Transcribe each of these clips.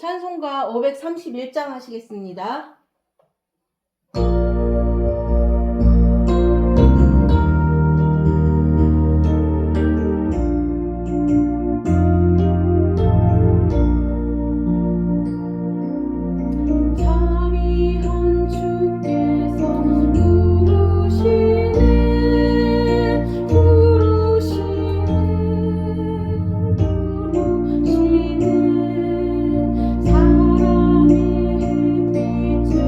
찬송가 531장 하시겠습니다. 사랑의 햇빛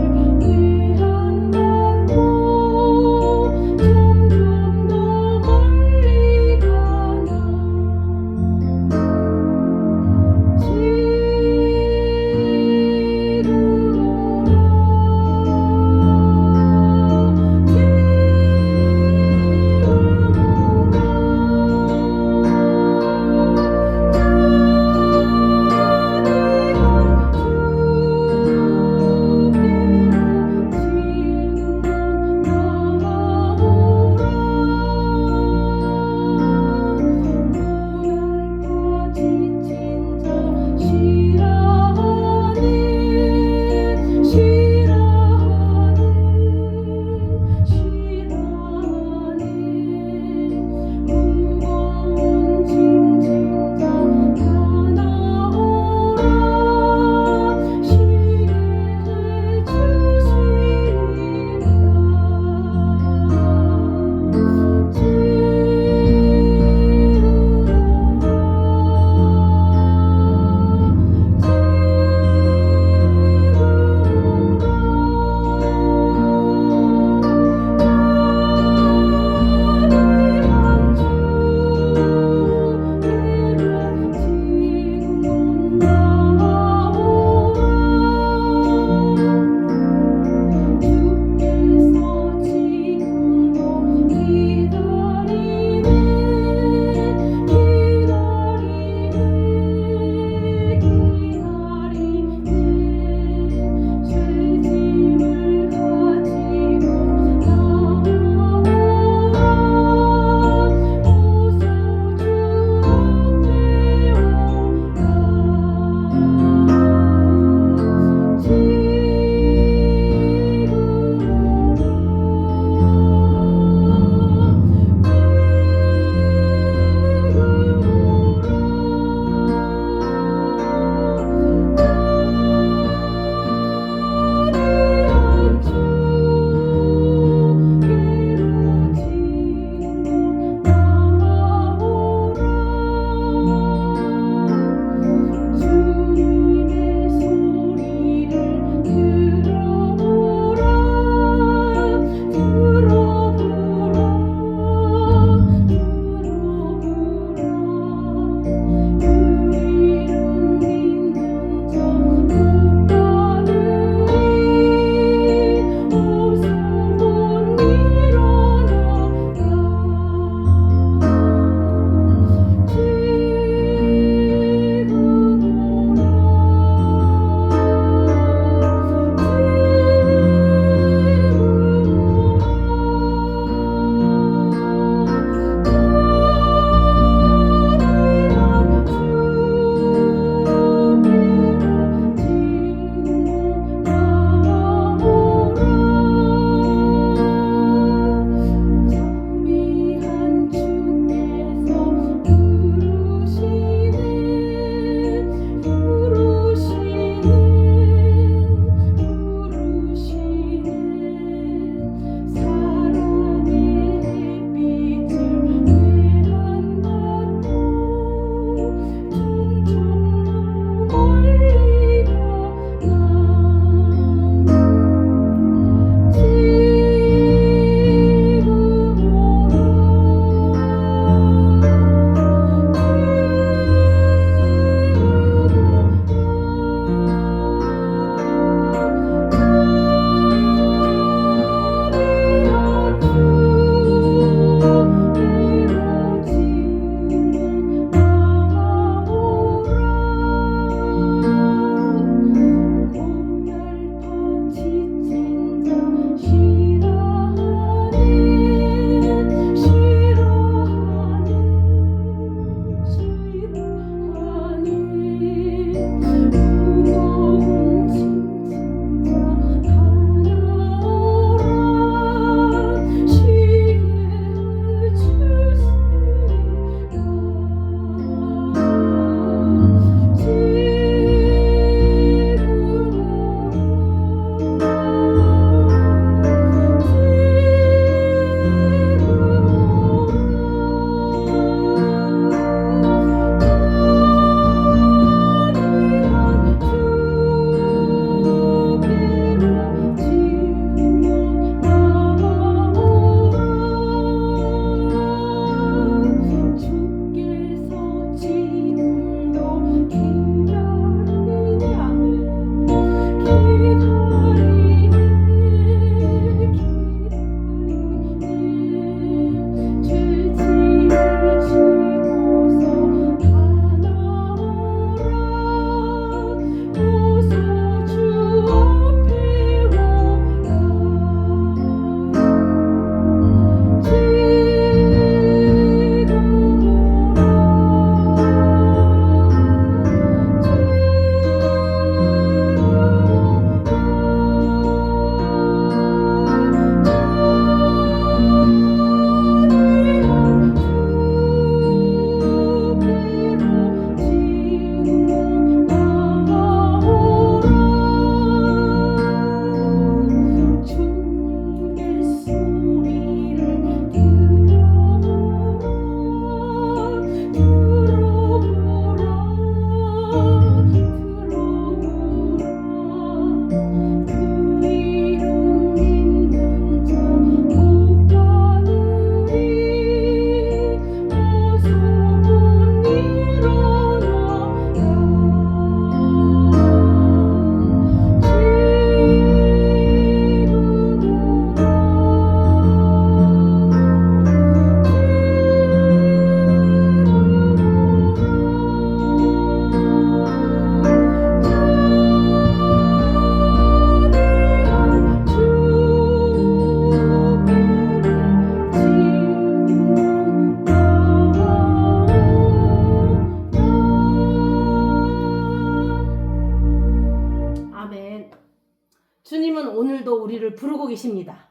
주님은 오늘도 우리를 부르고 계십니다.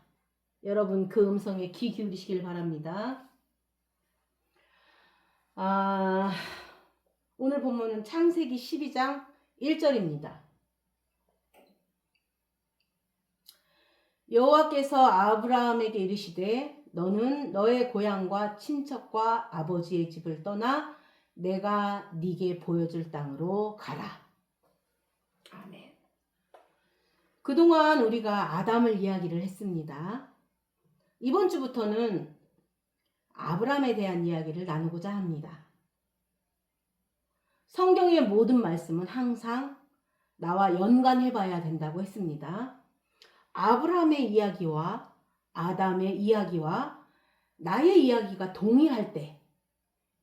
여러분 그 음성에 귀 기울이시길 바랍니다. 오늘 본문은 창세기 12장 1절입니다. 여호와께서 아브라함에게 이르시되 너는 너의 고향과 친척과 아버지의 집을 떠나 내가 네게 보여줄 땅으로 가라. 아멘. 그동안 우리가 아담을 이야기를 했습니다. 이번 주부터는 아브라함에 대한 이야기를 나누고자 합니다. 성경의 모든 말씀은 항상 나와 연관해 봐야 된다고 했습니다. 아브라함의 이야기와 아담의 이야기와 나의 이야기가 동일할 때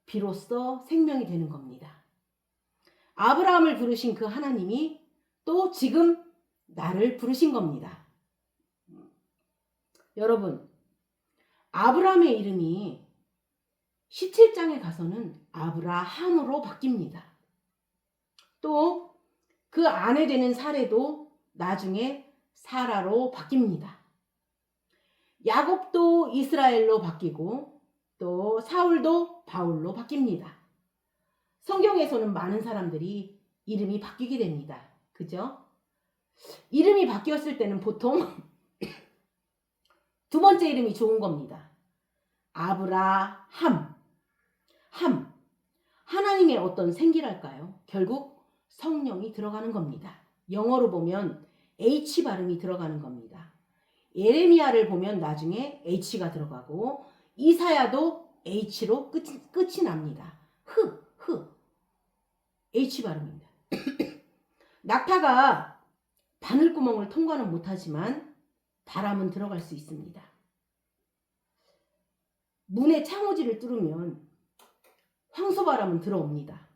비로소 생명이 되는 겁니다. 아브라함을 부르신 그 하나님이 또 지금 나를 부르신 겁니다. 여러분, 아브라함의 이름이 17장에 가서는 아브라함으로 바뀝니다. 또 그 아내 되는 사레도 나중에 사라로 바뀝니다. 야곱도 이스라엘로 바뀌고 또 사울도 바울로 바뀝니다. 성경에서는 많은 사람들이 이름이 바뀌게 됩니다. 그죠? 이름이 바뀌었을 때는 보통 두 번째 이름이 좋은 겁니다. 아브라함. 하나님의 어떤 생기랄까요? 결국 성령이 들어가는 겁니다. 영어로 보면 H 발음이 들어가는 겁니다. 예레미야를 보면 나중에 H가 들어가고 이사야도 H로 끝이 납니다. H 발음입니다. 낙타가 바늘구멍을 통과는 못하지만 바람은 들어갈 수 있습니다. 문의 창호지를 뚫으면 황소바람은 들어옵니다.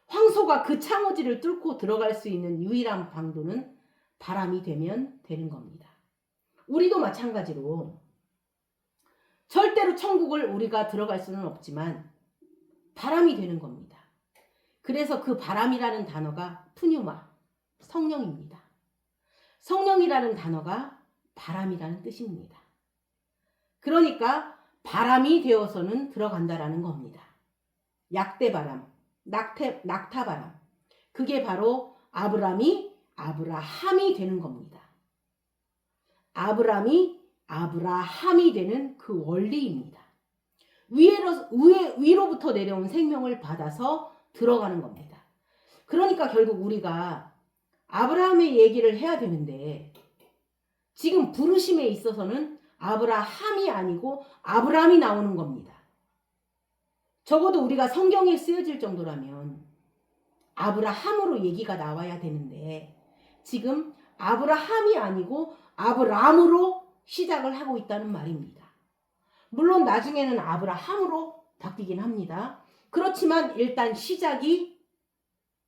황소가 그 창호지를 뚫고 들어갈 수 있는 유일한 방도는 바람이 되면 되는 겁니다. 우리도 마찬가지로 절대로 천국을 우리가 들어갈 수는 없지만 바람이 되는 겁니다. 그래서 그 바람이라는 단어가 푸뉴마, 성령입니다. 성령이라는 단어가 바람이라는 뜻입니다. 그러니까 바람이 되어서는 들어간다라는 겁니다. 약대바람, 낙타바람. 그게 바로 아브라함이 되는 겁니다. 아브라함이 되는 그 원리입니다. 위로부터 내려온 생명을 받아서 들어가는 겁니다. 그러니까 결국 우리가 아브라함의 얘기를 해야 되는데 지금 부르심에 있어서는 아브라함이 아니고 아브라함이 나오는 겁니다. 적어도 우리가 성경에 쓰여질 정도라면 아브라함으로 얘기가 나와야 되는데 지금 아브라함이 아니고 아브람으로 시작을 하고 있다는 말입니다. 물론 나중에는 아브라함으로 바뀌긴 합니다. 그렇지만 일단 시작이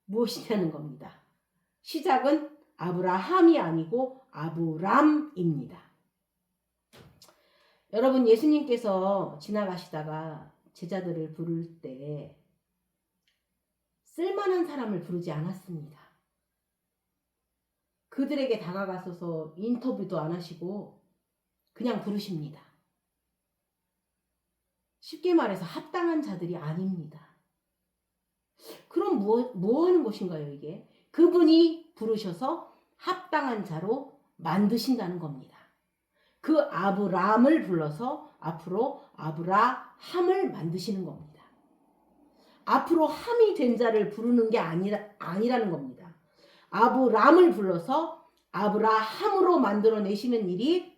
무엇이냐는 겁니다. 시작은 아브라함이 아니고 아브람입니다. 여러분, 예수님께서 지나가시다가 제자들을 부를 때 쓸만한 사람을 부르지 않았습니다. 그들에게 다가가셔서 인터뷰도 안 하시고 그냥 부르십니다. 쉽게 말해서 합당한 자들이 아닙니다. 그럼 뭐 하는 것인가요, 이게? 그분이 부르셔서 합당한 자로 만드신다는 겁니다. 그 아브람을 불러서 앞으로 아브라함을 만드시는 겁니다. 앞으로 함이 된 자를 부르는 게 아니라는 겁니다. 아브람을 불러서 아브라함으로 만들어내시는 일이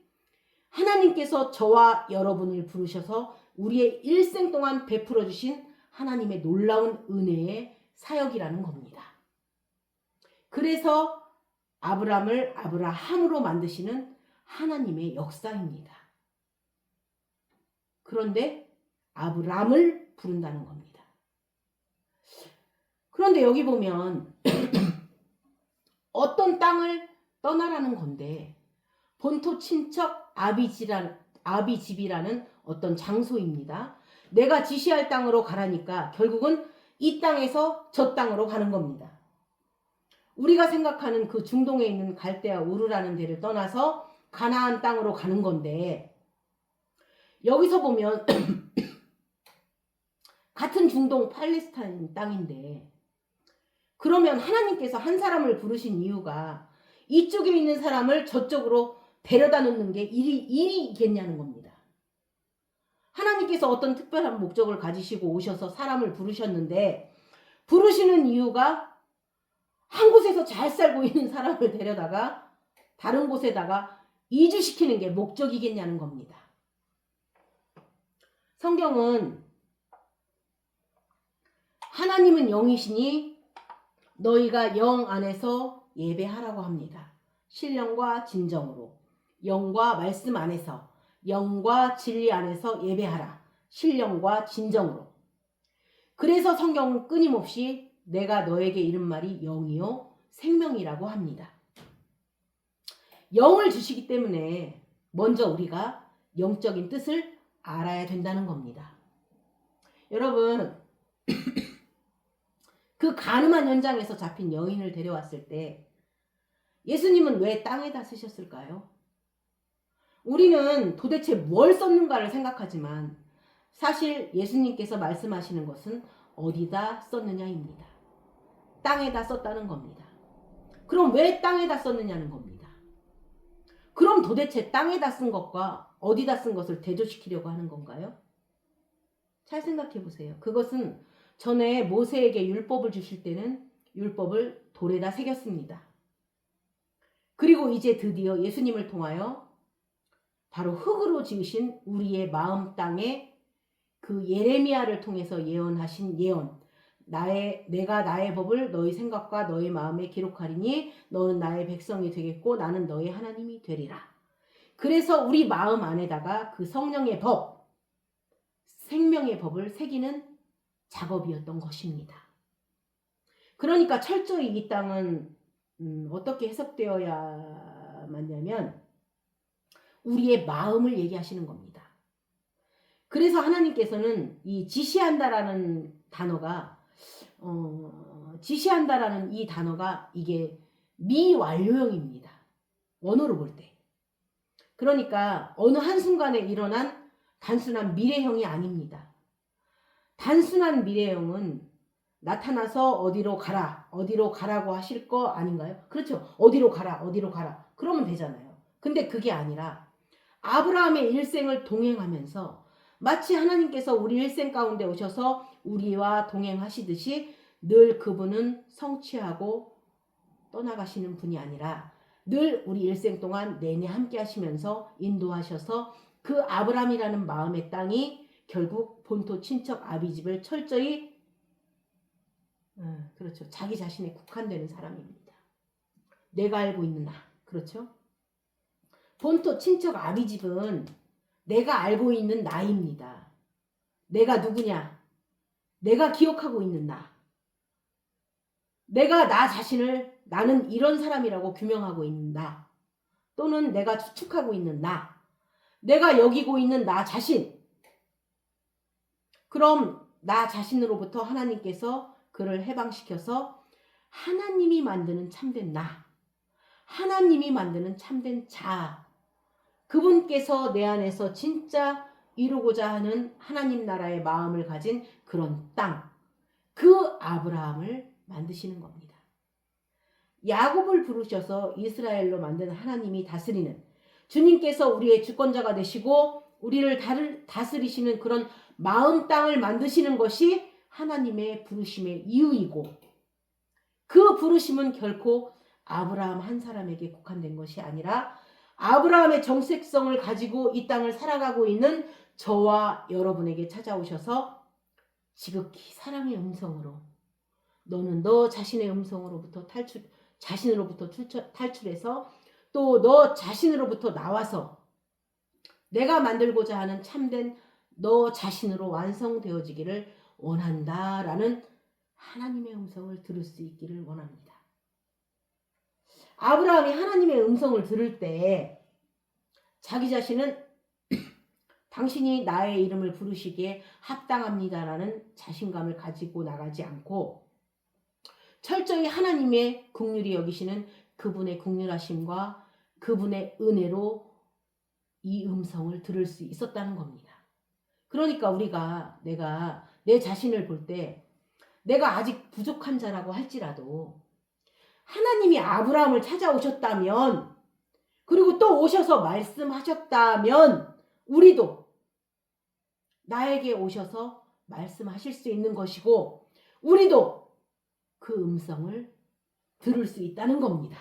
하나님께서 저와 여러분을 부르셔서 우리의 일생 동안 베풀어 주신 하나님의 놀라운 은혜의 사역이라는 겁니다. 그래서 아브람을 아브라함으로 만드시는 하나님의 역사입니다. 그런데 아브람을 부른다는 겁니다. 그런데 여기 보면 어떤 땅을 떠나라는 건데 본토 친척 아비집이라는 어떤 장소입니다. 내가 지시할 땅으로 가라니까 결국은 이 땅에서 저 땅으로 가는 겁니다. 우리가 생각하는 그 중동에 있는 갈대아 우르라는 데를 떠나서 가나안 땅으로 가는 건데, 여기서 보면 같은 중동 팔레스타인 땅인데, 그러면 하나님께서 한 사람을 부르신 이유가 이쪽에 있는 사람을 저쪽으로 데려다 놓는 게 일이겠냐는 겁니다. 하나님께서 어떤 특별한 목적을 가지시고 오셔서 사람을 부르셨는데, 부르시는 이유가 한 곳에서 잘 살고 있는 사람을 데려다가 다른 곳에다가 이주시키는 게 목적이겠냐는 겁니다. 성경은 하나님은 영이시니 너희가 영 안에서 예배하라고 합니다. 신령과 진정으로, 영과 말씀 안에서, 영과 진리 안에서 예배하라. 신령과 진정으로. 그래서 성경은 끊임없이 내가 너에게 이른 말이 영이요 생명이라고 합니다. 영을 주시기 때문에 먼저 우리가 영적인 뜻을 알아야 된다는 겁니다. 여러분, 그 가늠한 현장에서 잡힌 여인을 데려왔을 때 예수님은 왜 땅에다 쓰셨을까요? 우리는 도대체 뭘 썼는가를 생각하지만 사실 예수님께서 말씀하시는 것은 어디다 썼느냐입니다. 땅에다 썼다는 겁니다. 그럼 왜 땅에다 썼느냐는 겁니다. 그럼 도대체 땅에다 쓴 것과 어디다 쓴 것을 대조시키려고 하는 건가요? 잘 생각해 보세요. 그것은 전에 모세에게 율법을 주실 때는 율법을 돌에다 새겼습니다. 그리고 이제 드디어 예수님을 통하여 바로 흙으로 지으신 우리의 마음 땅에 그 예레미야를 통해서 예언하신 예언, 내가 나의 법을 너희 생각과 너희 마음에 기록하리니 너는 나의 백성이 되겠고 나는 너의 하나님이 되리라. 그래서 우리 마음 안에다가 그 성령의 법, 생명의 법을 새기는 작업이었던 것입니다. 그러니까 철저히 이 땅은 어떻게 해석되어야 맞냐면 우리의 마음을 얘기하시는 겁니다. 그래서 하나님께서는 이 지시한다라는 단어가 지시한다라는 이 단어가 이게 미완료형입니다. 원어로 볼 때. 그러니까 어느 한순간에 일어난 단순한 미래형이 아닙니다. 단순한 미래형은 나타나서 어디로 가라고 하실 거 아닌가요? 그렇죠. 어디로 가라. 그러면 되잖아요. 근데 그게 아니라 아브라함의 일생을 동행하면서 마치 하나님께서 우리 일생 가운데 오셔서 우리와 동행하시듯이 늘 그분은 성취하고 떠나가시는 분이 아니라 늘 우리 일생 동안 내내 함께 하시면서 인도하셔서 그 아브라함이라는 마음의 땅이 결국 본토 친척 아비집을 철저히 그렇죠. 자기 자신에 국한되는 사람입니다. 내가 알고 있는 나. 그렇죠? 본토 친척 아비집은 내가 알고 있는 나입니다. 내가 누구냐? 내가 기억하고 있는 나. 내가 나 자신을 나는 이런 사람이라고 규명하고 있는 나. 또는 내가 추측하고 있는 나. 내가 여기고 있는 나 자신. 그럼 나 자신으로부터 하나님께서 그를 해방시켜서 하나님이 만드는 참된 나. 하나님이 만드는 참된 자. 그분께서 내 안에서 진짜 이루고자 하는 하나님 나라의 마음을 가진 그런 땅. 그 아브라함을 만드시는 겁니다. 야곱을 부르셔서 이스라엘로 만든 하나님이 다스리는 주님께서 우리의 주권자가 되시고 우리를 다스리시는 그런 마음 땅을 만드시는 것이 하나님의 부르심의 이유이고 그 부르심은 결코 아브라함 한 사람에게 국한된 것이 아니라 아브라함의 정체성을 가지고 이 땅을 살아가고 있는 저와 여러분에게 찾아오셔서 지극히 사랑의 음성으로 너는 너 자신의 음성으로부터 자신으로부터 탈출해서 또 너 자신으로부터 나와서 내가 만들고자 하는 참된 너 자신으로 완성되어지기를 원한다라는 하나님의 음성을 들을 수 있기를 원합니다. 아브라함이 하나님의 음성을 들을 때 자기 자신은 당신이 나의 이름을 부르시기에 합당합니다라는 자신감을 가지고 나가지 않고 철저히 하나님의 긍휼히 여기시는 그분의 긍휼하심과 그분의 은혜로 이 음성을 들을 수 있었다는 겁니다. 그러니까 우리가 내가 내 자신을 볼 때 내가 아직 부족한 자라고 할지라도 하나님이 아브라함을 찾아오셨다면, 그리고 또 오셔서 말씀하셨다면 우리도 나에게 오셔서 말씀하실 수 있는 것이고 우리도 그 음성을 들을 수 있다는 겁니다.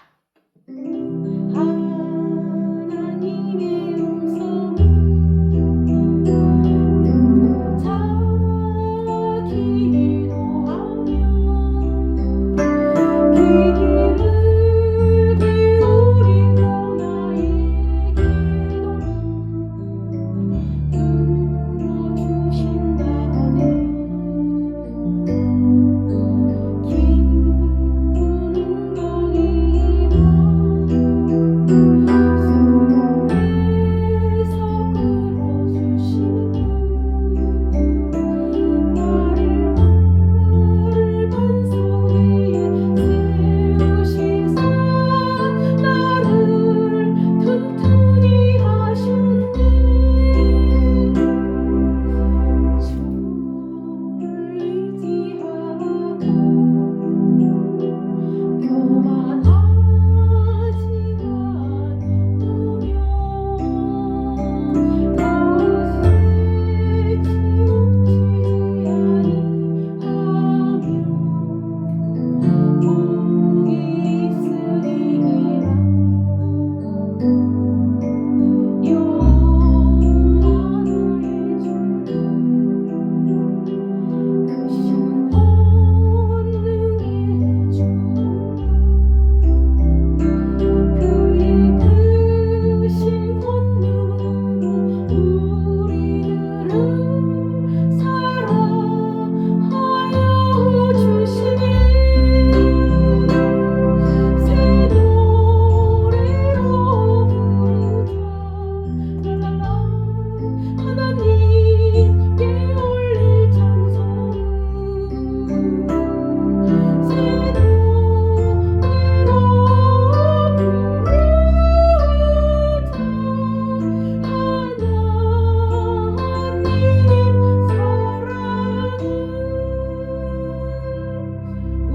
하나님의 음성을 듣고 자기 기도하며 귀를 기울이고 나의 기도를 들어주신다네. 기쁘는 거니와 수렁에서 끌어주시고 나를 반석 위에 세우시사 나를 튼튼히 하셨네. 주를 의지하고 교만하지 않으며 탓에 치우치지 아니하며 복이 있으리라. 여호와 나의 주 크신 권능의 주라. 그의 크신 권능으로 우리들을 사랑하여 주시니 새 노래로 부르자. 랄랄라. 하나님께 올릴 찬송은 새 노래로 부르자. 하나님 사랑은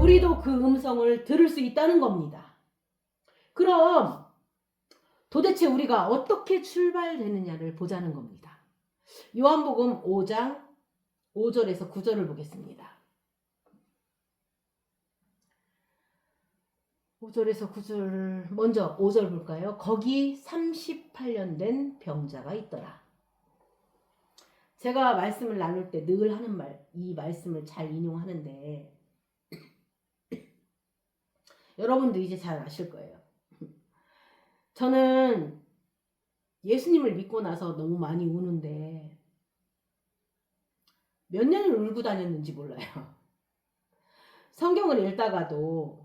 우리도 그 음성을 들을 수 있다는 겁니다. 그럼 도대체 우리가 어떻게 출발되느냐를 보자는 겁니다. 요한복음 5장 5절에서 9절을 보겠습니다. 5절에서 9절, 먼저 5절 볼까요? 거기 38년 된 병자가 있더라. 제가 말씀을 나눌 때 늘 하는 말, 이 말씀을 잘 인용하는데 여러분도 이제 잘 아실 거예요. 저는 예수님을 믿고 나서 너무 많이 우는데 몇 년을 울고 다녔는지 몰라요. 성경을 읽다가도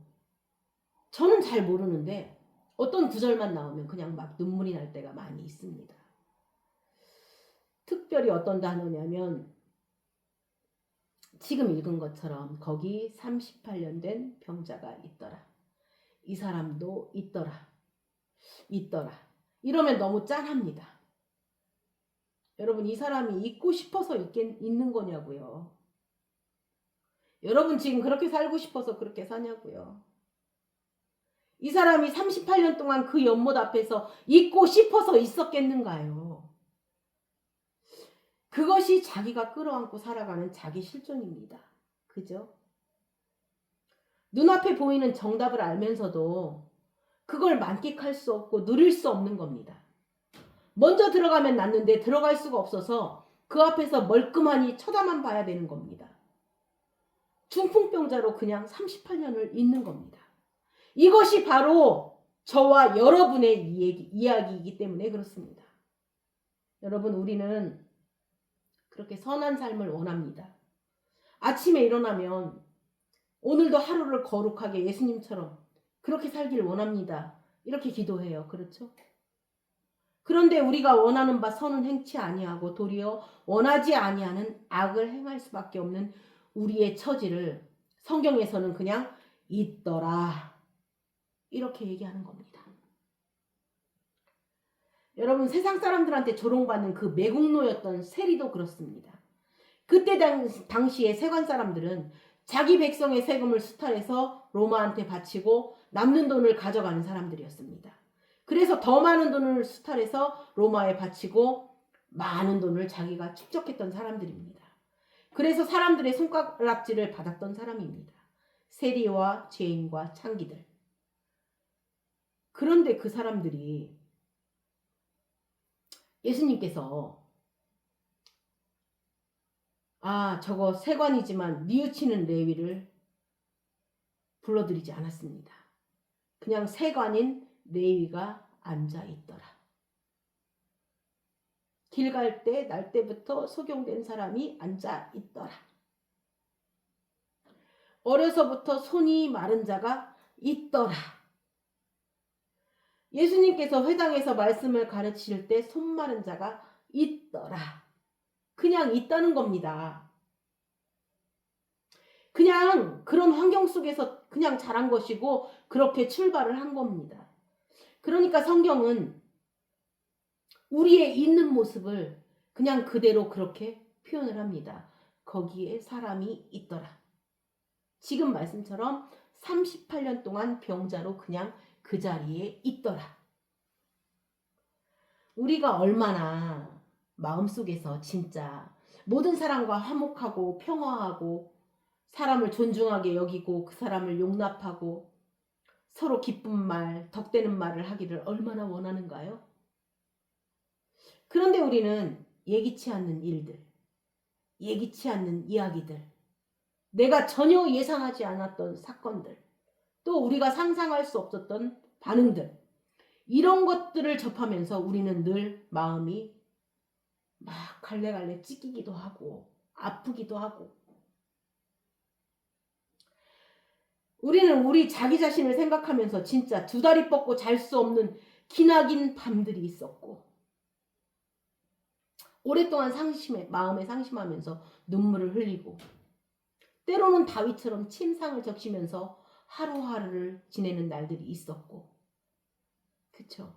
저는 잘 모르는데 어떤 구절만 나오면 그냥 막 눈물이 날 때가 많이 있습니다. 특별히 어떤 단어냐면 지금 읽은 것처럼 거기 38년 된 병자가 있더라. 이 사람도 있더라. 이러면 너무 짠합니다. 여러분, 이 사람이 있고 싶어서 있는 거냐고요. 여러분 지금 그렇게 살고 싶어서 그렇게 사냐고요. 이 사람이 38년 동안 그 연못 앞에서 있고 싶어서 있었겠는가요? 그것이 자기가 끌어안고 살아가는 자기 실존입니다. 그죠? 눈앞에 보이는 정답을 알면서도 그걸 만끽할 수 없고 누릴 수 없는 겁니다. 먼저 들어가면 낫는데 들어갈 수가 없어서 그 앞에서 멀끔하니 쳐다만 봐야 되는 겁니다. 중풍병자로 그냥 38년을 있는 겁니다. 이것이 바로 저와 여러분의 이야기이기 때문에 그렇습니다. 여러분, 우리는 그렇게 선한 삶을 원합니다. 아침에 일어나면 오늘도 하루를 거룩하게 예수님처럼 그렇게 살길 원합니다. 이렇게 기도해요. 그렇죠? 그런데 우리가 원하는 바 선은 행치 아니하고 도리어 원하지 아니하는 악을 행할 수밖에 없는 우리의 처지를 성경에서는 그냥 있더라. 이렇게 얘기하는 겁니다. 여러분, 세상 사람들한테 조롱받는 그 매국노였던 세리도 그렇습니다. 그때 당시에 세관 사람들은 자기 백성의 세금을 수탈해서 로마한테 바치고 남는 돈을 가져가는 사람들이었습니다. 그래서 더 많은 돈을 수탈해서 로마에 바치고 많은 돈을 자기가 축적했던 사람들입니다. 그래서 사람들의 손가락질을 받았던 사람입니다. 세리와 죄인과 창기들. 그런데 그 사람들이 예수님께서 저거 세관이지만 뉘우치는 레위를 불러들이지 않았습니다. 그냥 세관인 레위가 앉아있더라. 길 갈 때 날 때부터 소경된 사람이 앉아있더라. 어려서부터 손이 마른 자가 있더라. 예수님께서 회당에서 말씀을 가르칠 때 손 마른 자가 있더라. 그냥 있다는 겁니다. 그냥 그런 환경 속에서 그냥 자란 것이고 그렇게 출발을 한 겁니다. 그러니까 성경은 우리의 있는 모습을 그냥 그대로 그렇게 표현을 합니다. 거기에 사람이 있더라. 지금 말씀처럼 38년 동안 병자로 그냥 그 자리에 있더라. 우리가 얼마나 마음속에서 진짜 모든 사람과 화목하고 평화하고 사람을 존중하게 여기고 그 사람을 용납하고 서로 기쁜 말, 덕되는 말을 하기를 얼마나 원하는가요? 그런데 우리는 예기치 않는 일들, 예기치 않는 이야기들, 내가 전혀 예상하지 않았던 사건들, 또 우리가 상상할 수 없었던 반응들, 이런 것들을 접하면서 우리는 늘 마음이 막 갈래갈래 찢기기도 하고 아프기도 하고, 우리는 우리 자기 자신을 생각하면서 진짜 두 다리 뻗고 잘 수 없는 기나긴 밤들이 있었고, 오랫동안 마음에 상심하면서 눈물을 흘리고, 때로는 다윗처럼 침상을 적시면서 하루하루를 지내는 날들이 있었고. 그쵸?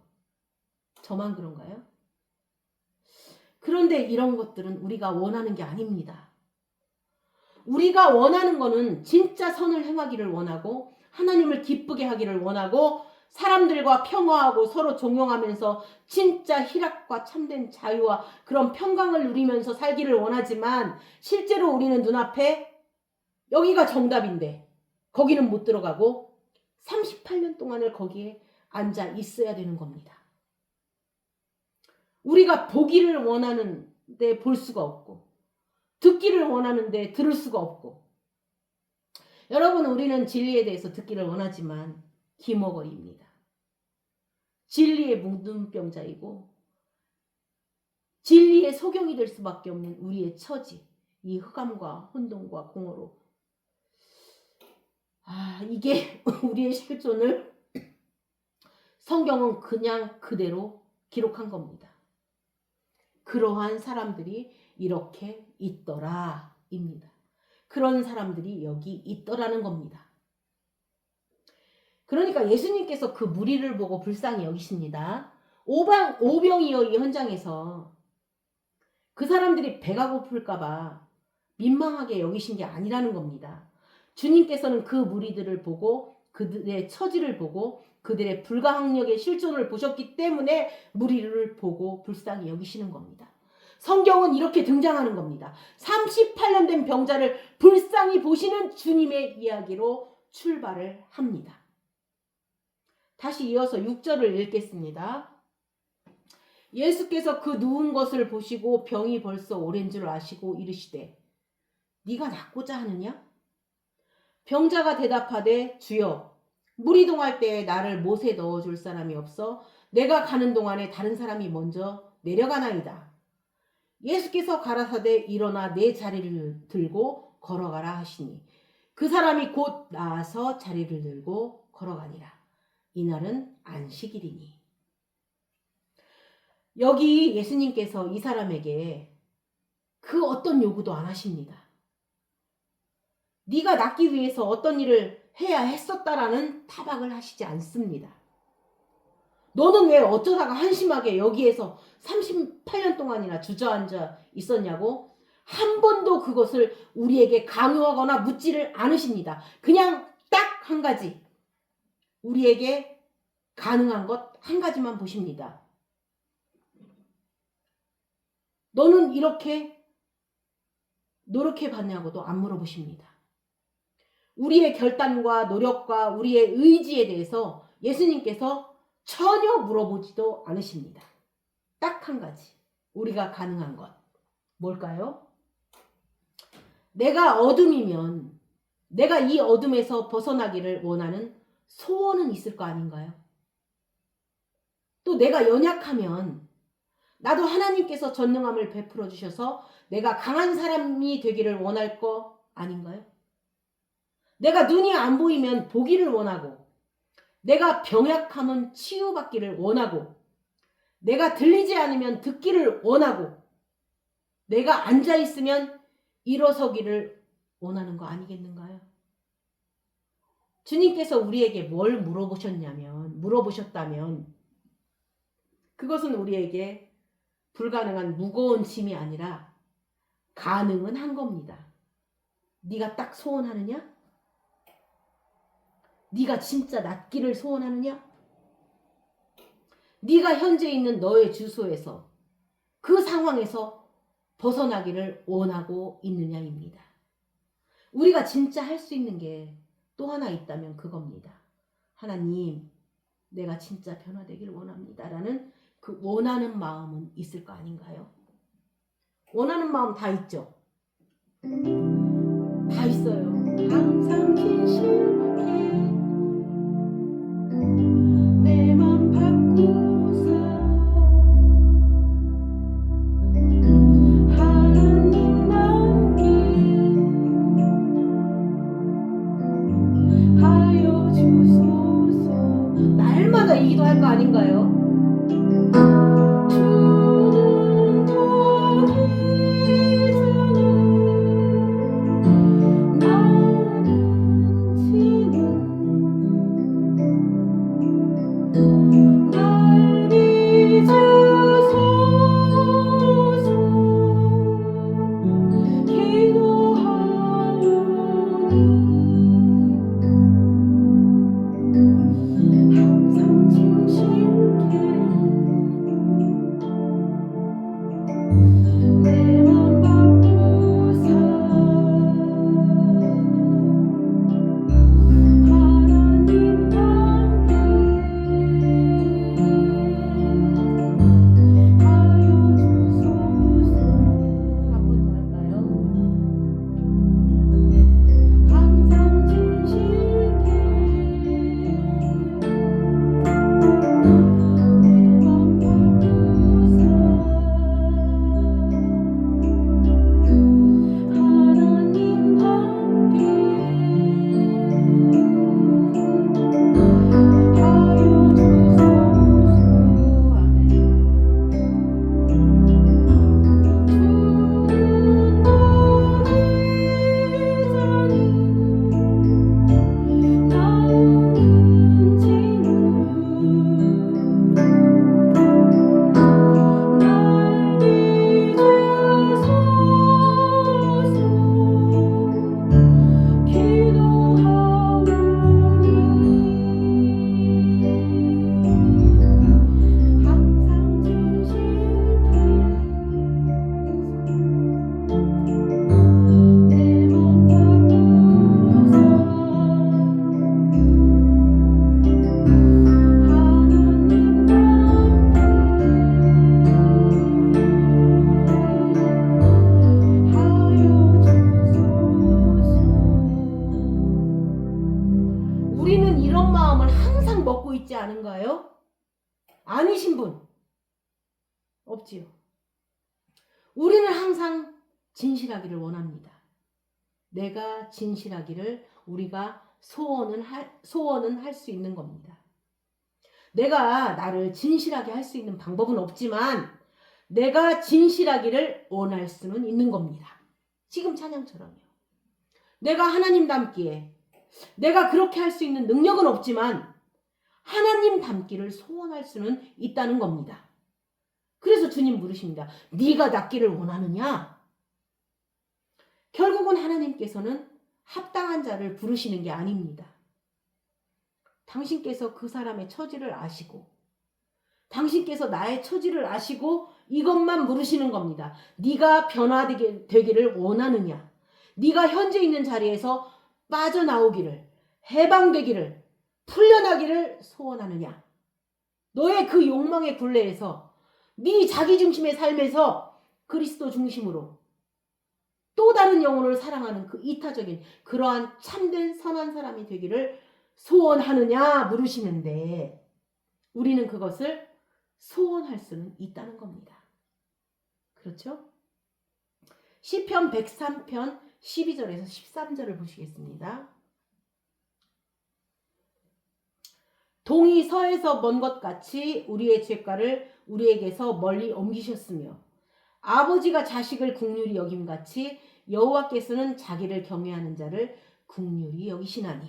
저만 그런가요? 그런데 이런 것들은 우리가 원하는 게 아닙니다. 우리가 원하는 거는 진짜 선을 행하기를 원하고 하나님을 기쁘게 하기를 원하고 사람들과 평화하고 서로 존경하면서 진짜 희락과 참된 자유와 그런 평강을 누리면서 살기를 원하지만, 실제로 우리는 눈앞에 여기가 정답인데 거기는 못 들어가고 38년 동안을 거기에 앉아 있어야 되는 겁니다. 우리가 보기를 원하는데 볼 수가 없고 듣기를 원하는데 들을 수가 없고, 여러분, 우리는 진리에 대해서 듣기를 원하지만 기머거리입니다. 진리의 뭉둥병자이고 진리의 소경이 될 수밖에 없는 우리의 처지, 이 흑암과 혼돈과 공허로, 이게 우리의 실존을 성경은 그냥 그대로 기록한 겁니다. 그러한 사람들이 이렇게 있더라 입니다. 그런 사람들이 여기 있더라는 겁니다. 그러니까 예수님께서 그 무리를 보고 불쌍히 여기십니다. 오병이어 이 현장에서 그 사람들이 배가 고플까봐 민망하게 여기신 게 아니라는 겁니다. 주님께서는 그 무리들을 보고 그들의 처지를 보고 그들의 불가항력의 실존을 보셨기 때문에 무리를 보고 불쌍히 여기시는 겁니다. 성경은 이렇게 등장하는 겁니다. 38년 된 병자를 불쌍히 보시는 주님의 이야기로 출발을 합니다. 다시 이어서 6절을 읽겠습니다. 예수께서 그 누운 것을 보시고 병이 벌써 오랜 줄 아시고 이르시되 네가 낫고자 하느냐? 병자가 대답하되 주여, 물 이동할 때에 나를 못에 넣어줄 사람이 없어 내가 가는 동안에 다른 사람이 먼저 내려가나이다. 예수께서 가라사대 일어나 내 자리를 들고 걸어가라 하시니 그 사람이 곧 나아서 자리를 들고 걸어가니라. 이날은 안식일이니. 여기 예수님께서 이 사람에게 그 어떤 요구도 안 하십니다. 네가 낫기 위해서 어떤 일을 해야 했었다라는 타박을 하시지 않습니다. 너는 왜 어쩌다가 한심하게 여기에서 38년 동안이나 주저앉아 있었냐고 한 번도 그것을 우리에게 강요하거나 묻지를 않으십니다. 그냥 딱 한 가지, 우리에게 가능한 것 한 가지만 보십니다. 너는 이렇게 노력해 봤냐고도 안 물어보십니다. 우리의 결단과 노력과 우리의 의지에 대해서 예수님께서 전혀 물어보지도 않으십니다. 딱 한 가지, 우리가 가능한 것 뭘까요? 내가 어둠이면 내가 이 어둠에서 벗어나기를 원하는 소원은 있을 거 아닌가요? 또 내가 연약하면 나도 하나님께서 전능함을 베풀어 주셔서 내가 강한 사람이 되기를 원할 거 아닌가요? 내가 눈이 안 보이면 보기를 원하고, 내가 병약하면 치유받기를 원하고, 내가 들리지 않으면 듣기를 원하고, 내가 앉아있으면 일어서기를 원하는 거 아니겠는가요? 주님께서 우리에게 뭘 물어보셨다면 그것은 우리에게 불가능한 무거운 짐이 아니라 가능은 한 겁니다. 네가 딱 소원하느냐? 네가 진짜 낫기를 소원하느냐? 네가 현재 있는 너의 주소에서 그 상황에서 벗어나기를 원하고 있느냐입니다. 우리가 진짜 할 수 있는 게 또 하나 있다면 그겁니다. 하나님, 내가 진짜 변화되길 원합니다. 라는 그 원하는 마음은 있을 거 아닌가요? 원하는 마음 다 있죠? 다 있어요. 항상 진실하게 내 맘 바꾸사 하나님 남게 하여 주소서. 날마다 이 기도할 거 아닌가요? 우리는 이런 마음을 항상 먹고 있지 않은가요? 아니신 분 없지요. 우리는 항상 진실하기를 원합니다. 내가 진실하기를 우리가 소원은 할 수 있는 겁니다. 내가 나를 진실하게 할 수 있는 방법은 없지만 내가 진실하기를 원할 수는 있는 겁니다. 지금 찬양처럼요. 내가 하나님 닮기에 내가 그렇게 할 수 있는 능력은 없지만 하나님 닮기를 소원할 수는 있다는 겁니다. 그래서 주님 물으십니다. 네가 낫기를 원하느냐? 결국은 하나님께서는 합당한 자를 부르시는 게 아닙니다. 당신께서 그 사람의 처지를 아시고 당신께서 나의 처지를 아시고 이것만 물으시는 겁니다. 네가 변화되기를 원하느냐? 네가 현재 있는 자리에서 빠져나오기를, 해방되기를, 풀려나기를 소원하느냐? 너의 그 욕망의 굴레에서 네 자기중심의 삶에서 그리스도 중심으로 또 다른 영혼을 사랑하는 그 이타적인 그러한 참된 선한 사람이 되기를 소원하느냐 물으시는데 우리는 그것을 소원할 수는 있다는 겁니다. 그렇죠? 시편 103편 12절에서 13절을 보시겠습니다. 동이 서에서 먼 것 같이 우리의 죄가를 우리에게서 멀리 옮기셨으며 아버지가 자식을 긍휼히 여김같이 여호와께서는 자기를 경외하는 자를 긍휼히 여기시나니.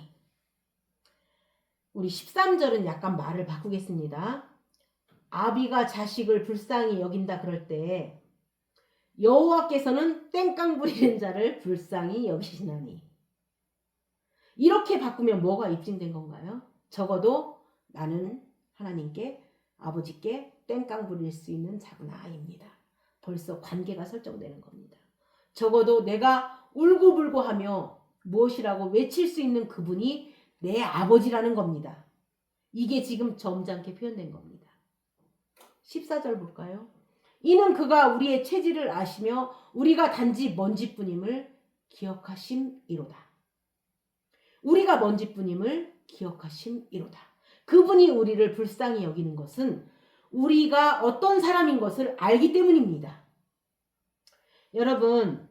우리 13절은 약간 말을 바꾸겠습니다. 아비가 자식을 불쌍히 여긴다 그럴 때 여호와께서는 땡깡 부리는 자를 불쌍히 여기시나니. 이렇게 바꾸면 뭐가 입증된 건가요? 적어도 나는 하나님께 아버지께 땡깡 부릴 수 있는 자구나입니다. 벌써 관계가 설정되는 겁니다. 적어도 내가 울고불고 하며 무엇이라고 외칠 수 있는 그분이 내 아버지라는 겁니다. 이게 지금 점잖게 표현된 겁니다. 14절 볼까요? 이는 그가 우리의 체질을 아시며 우리가 단지 먼지뿐임을 기억하심이로다. 우리가 먼지뿐임을 기억하심이로다. 그분이 우리를 불쌍히 여기는 것은 우리가 어떤 사람인 것을 알기 때문입니다. 여러분,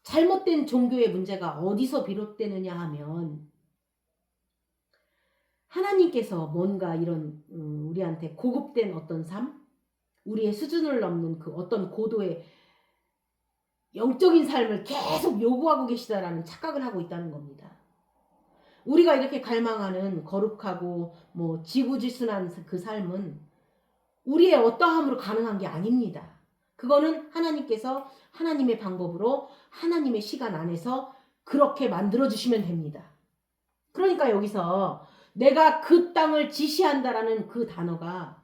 잘못된 종교의 문제가 어디서 비롯되느냐 하면 하나님께서 뭔가 이런 우리한테 고급된 어떤 삶, 우리의 수준을 넘는 그 어떤 고도의 영적인 삶을 계속 요구하고 계시다라는 착각을 하고 있다는 겁니다. 우리가 이렇게 갈망하는 거룩하고 지구지순한 그 삶은 우리의 어떠함으로 가능한 게 아닙니다. 그거는 하나님께서 하나님의 방법으로 하나님의 시간 안에서 그렇게 만들어주시면 됩니다. 그러니까 여기서 내가 그 땅을 지시한다라는 그 단어가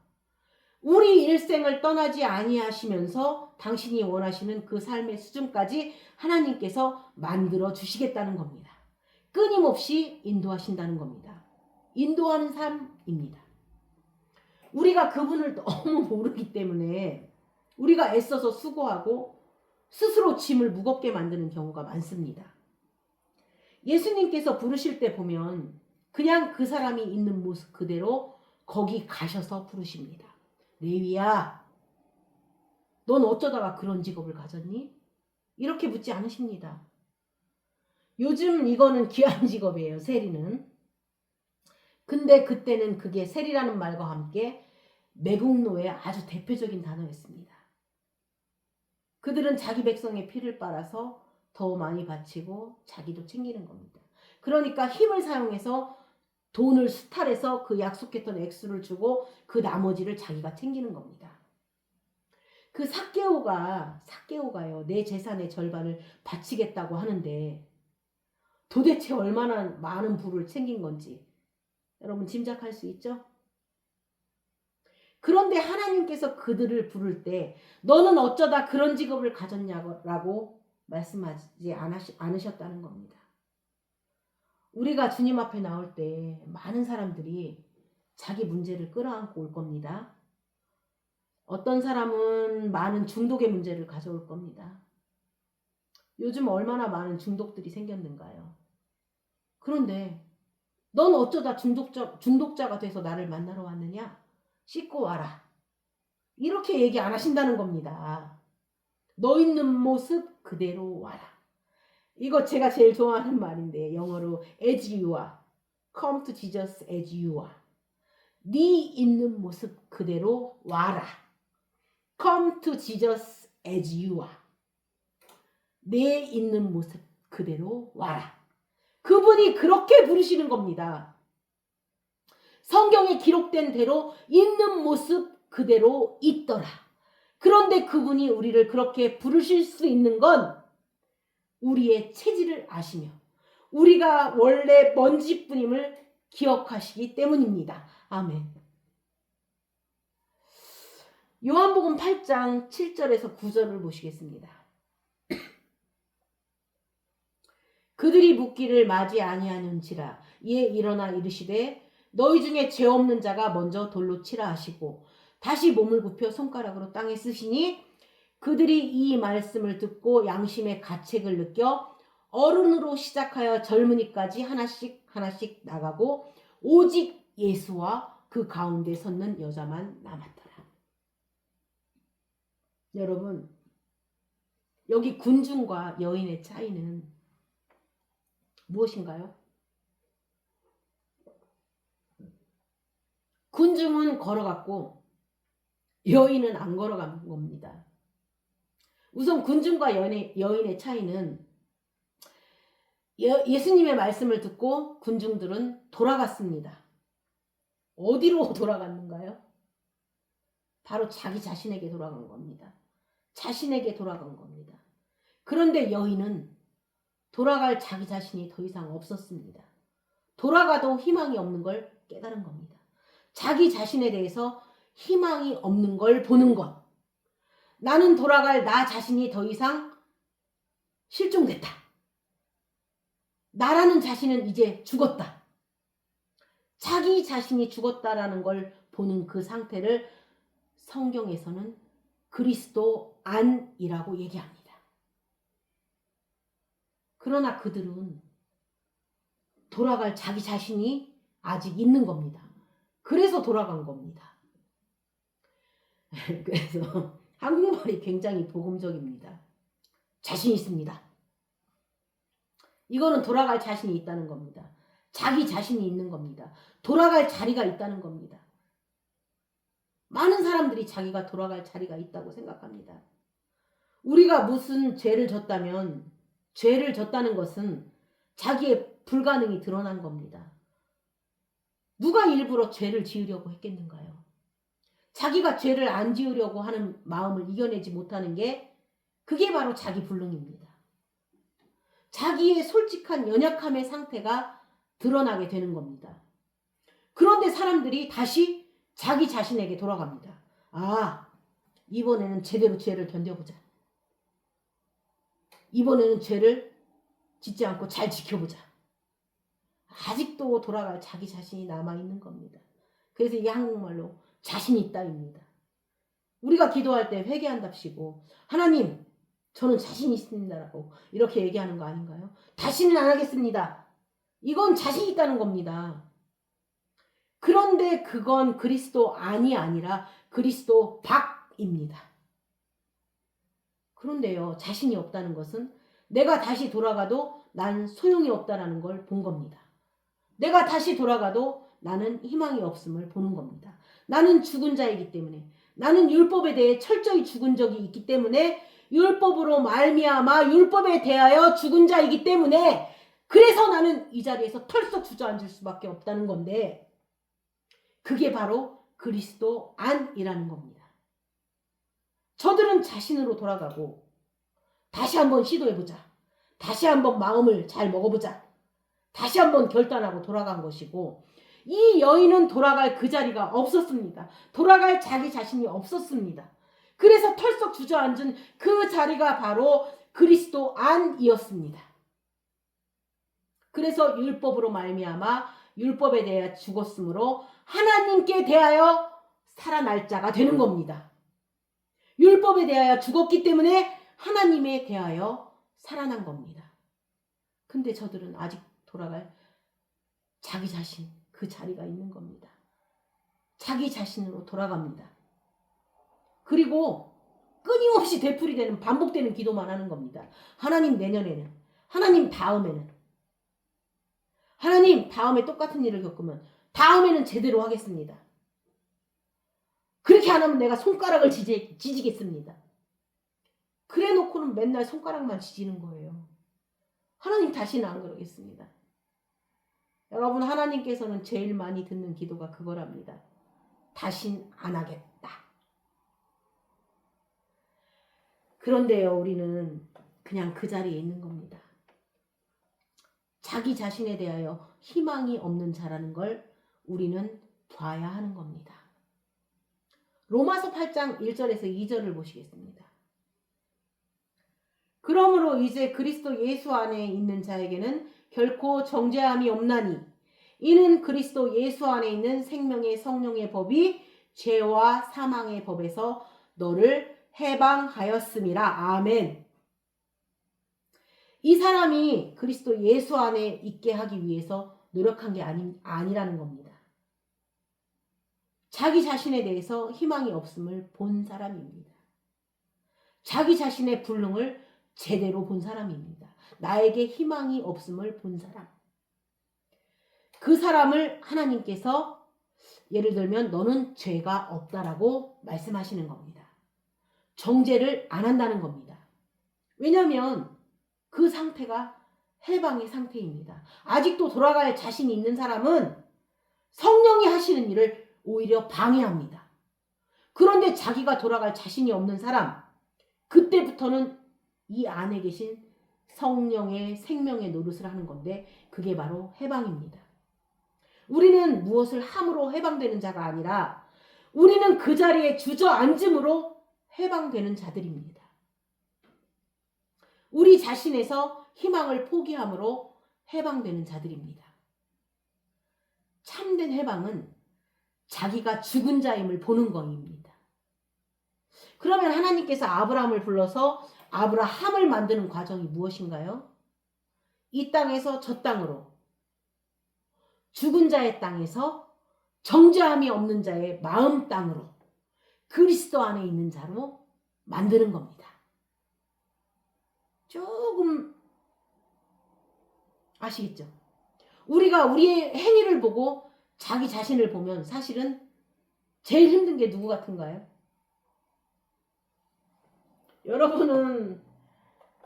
우리 일생을 떠나지 아니하시면서 당신이 원하시는 그 삶의 수준까지 하나님께서 만들어 주시겠다는 겁니다. 끊임없이 인도하신다는 겁니다. 인도하는 삶입니다. 우리가 그분을 너무 모르기 때문에 우리가 애써서 수고하고 스스로 짐을 무겁게 만드는 경우가 많습니다. 예수님께서 부르실 때 보면 그냥 그 사람이 있는 모습 그대로 거기 가셔서 부르십니다. 레위야, 넌 어쩌다가 그런 직업을 가졌니? 이렇게 묻지 않으십니다. 요즘 이거는 귀한 직업이에요, 세리는. 근데 그때는 그게 세리라는 말과 함께 매국노의 아주 대표적인 단어였습니다. 그들은 자기 백성의 피를 빨아서 더 많이 바치고 자기도 챙기는 겁니다. 그러니까 힘을 사용해서 돈을 수탈해서 그 약속했던 액수를 주고 그 나머지를 자기가 챙기는 겁니다. 그 삭개오가요, 내 재산의 절반을 바치겠다고 하는데 도대체 얼마나 많은 부를 챙긴 건지 여러분 짐작할 수 있죠? 그런데 하나님께서 그들을 부를 때 너는 어쩌다 그런 직업을 가졌냐고 말씀하지 않으셨다는 겁니다. 우리가 주님 앞에 나올 때 많은 사람들이 자기 문제를 끌어안고 올 겁니다. 어떤 사람은 많은 중독의 문제를 가져올 겁니다. 요즘 얼마나 많은 중독들이 생겼는가요? 그런데 넌 어쩌다 중독자가 돼서 나를 만나러 왔느냐? 씻고 와라. 이렇게 얘기 안 하신다는 겁니다. 너 있는 모습 그대로 와라. 이거 제가 제일 좋아하는 말인데 영어로 as you are. Come to Jesus as you are. 네 있는 모습 그대로 와라. Come to Jesus as you are. 내 있는 모습 그대로 와라. 그분이 그렇게 부르시는 겁니다. 성경에 기록된 대로 있는 모습 그대로 있더라. 그런데 그분이 우리를 그렇게 부르실 수 있는 건 우리의 체질을 아시며 우리가 원래 먼지뿐임을 기억하시기 때문입니다. 아멘. 요한복음 8장 7절에서 9절을 보시겠습니다. 그들이 묻기를 맞이 아니하는지라 이에 일어나 이르시되 너희 중에 죄 없는 자가 먼저 돌로 치라 하시고 다시 몸을 굽혀 손가락으로 땅에 쓰시니 그들이 이 말씀을 듣고 양심의 가책을 느껴 어른으로 시작하여 젊은이까지 하나씩 하나씩 나가고 오직 예수와 그 가운데 섰는 여자만 남았더라. 여러분, 여기 군중과 여인의 차이는 무엇인가요? 군중은 걸어갔고 여인은 안 걸어간 겁니다. 우선 군중과 여인의 차이는 예수님의 말씀을 듣고 군중들은 돌아갔습니다. 어디로 돌아갔는가요? 바로 자기 자신에게 돌아간 겁니다. 자신에게 돌아간 겁니다. 그런데 여인은 돌아갈 자기 자신이 더 이상 없었습니다. 돌아가도 희망이 없는 걸 깨달은 겁니다. 자기 자신에 대해서 희망이 없는 걸 보는 것. 나는 돌아갈 나 자신이 더 이상 실종됐다. 나라는 자신은 이제 죽었다. 자기 자신이 죽었다라는 걸 보는 그 상태를 성경에서는 그리스도 안이라고 얘기합니다. 그러나 그들은 돌아갈 자기 자신이 아직 있는 겁니다. 그래서 돌아간 겁니다. 그래서 한국말이 굉장히 복음적입니다. 자신 있습니다. 이거는 돌아갈 자신이 있다는 겁니다. 자기 자신이 있는 겁니다. 돌아갈 자리가 있다는 겁니다. 많은 사람들이 자기가 돌아갈 자리가 있다고 생각합니다. 우리가 무슨 죄를 졌다면 죄를 졌다는 것은 자기의 불가능이 드러난 겁니다. 누가 일부러 죄를 지으려고 했겠는가요? 자기가 죄를 안 지으려고 하는 마음을 이겨내지 못하는 게 그게 바로 자기 불능입니다. 자기의 솔직한 연약함의 상태가 드러나게 되는 겁니다. 그런데 사람들이 다시 자기 자신에게 돌아갑니다. 아, 이번에는 제대로 죄를 견뎌보자. 이번에는 죄를 짓지 않고 잘 지켜보자. 아직도 돌아갈 자기 자신이 남아있는 겁니다. 그래서 이게 한국말로 자신 있다입니다. 우리가 기도할 때 회개한답시고 하나님 저는 자신 있습니다라고 이렇게 얘기하는 거 아닌가요? 다시는 안 하겠습니다. 이건 자신 있다는 겁니다. 그런데 그건 그리스도 안이 아니라 그리스도 밖입니다. 그런데요, 자신이 없다는 것은 내가 다시 돌아가도 난 소용이 없다는 걸 본 겁니다. 내가 다시 돌아가도 나는 희망이 없음을 보는 겁니다. 나는 죽은 자이기 때문에, 나는 율법에 대해 철저히 죽은 적이 있기 때문에, 율법으로 말미암아 율법에 대하여 죽은 자이기 때문에, 그래서 나는 이 자리에서 털썩 주저앉을 수밖에 없다는 건데, 그게 바로 그리스도 안이라는 겁니다. 저들은 자신으로 돌아가고 다시 한번 시도해보자. 다시 한번 마음을 잘 먹어보자. 다시 한번 결단하고 돌아간 것이고, 이 여인은 돌아갈 그 자리가 없었습니다. 돌아갈 자기 자신이 없었습니다. 그래서 털썩 주저앉은 그 자리가 바로 그리스도 안이었습니다. 그래서 율법으로 말미암아 율법에 대해 죽었으므로 하나님께 대하여 살아날 자가 되는 겁니다. 율법에 대하여 죽었기 때문에 하나님에 대하여 살아난 겁니다. 근데 저들은 아직 돌아갈 자기 자신, 그 자리가 있는 겁니다. 자기 자신으로 돌아갑니다. 그리고 끊임없이 되풀이되는 반복되는 기도만 하는 겁니다. 하나님 내년에는, 하나님 다음에는, 하나님 다음에 똑같은 일을 겪으면 다음에는 제대로 하겠습니다. 그렇게 안 하면 내가 손가락을 지지겠습니다. 그래 놓고는 맨날 손가락만 지지는 거예요. 하나님 다시는 안 그러겠습니다. 여러분, 하나님께서는 제일 많이 듣는 기도가 그거랍니다. 다신 안 하겠다. 그런데요, 우리는 그냥 그 자리에 있는 겁니다. 자기 자신에 대하여 희망이 없는 자라는 걸 우리는 봐야 하는 겁니다. 로마서 8장 1절에서 2절을 보시겠습니다. 그러므로 이제 그리스도 예수 안에 있는 자에게는 결코 정죄함이 없나니 이는 그리스도 예수 안에 있는 생명의 성령의 법이 죄와 사망의 법에서 너를 해방하였음이라. 아멘. 이 사람이 그리스도 예수 안에 있게 하기 위해서 노력한 게 아니라는 겁니다. 자기 자신에 대해서 희망이 없음을 본 사람입니다. 자기 자신의 불능을 제대로 본 사람입니다. 나에게 희망이 없음을 본 사람. 그 사람을 하나님께서 예를 들면 너는 죄가 없다라고 말씀하시는 겁니다. 정죄를 안 한다는 겁니다. 왜냐하면 그 상태가 해방의 상태입니다. 아직도 돌아갈 자신이 있는 사람은 성령이 하시는 일을 오히려 방해합니다. 그런데 자기가 돌아갈 자신이 없는 사람, 그때부터는 이 안에 계신 성령의 생명의 노릇을 하는 건데 그게 바로 해방입니다. 우리는 무엇을 함으로 해방되는 자가 아니라 우리는 그 자리에 주저앉음으로 해방되는 자들입니다. 우리 자신에서 희망을 포기함으로 해방되는 자들입니다. 참된 해방은 자기가 죽은 자임을 보는 것입니다. 그러면 하나님께서 아브라함을 불러서 아브라함을 만드는 과정이 무엇인가요? 이 땅에서 저 땅으로, 죽은 자의 땅에서 정죄함이 없는 자의 마음 땅으로, 그리스도 안에 있는 자로 만드는 겁니다. 조금 아시겠죠? 우리가 우리의 행위를 보고 자기 자신을 보면 사실은 제일 힘든 게 누구 같은가요? 여러분은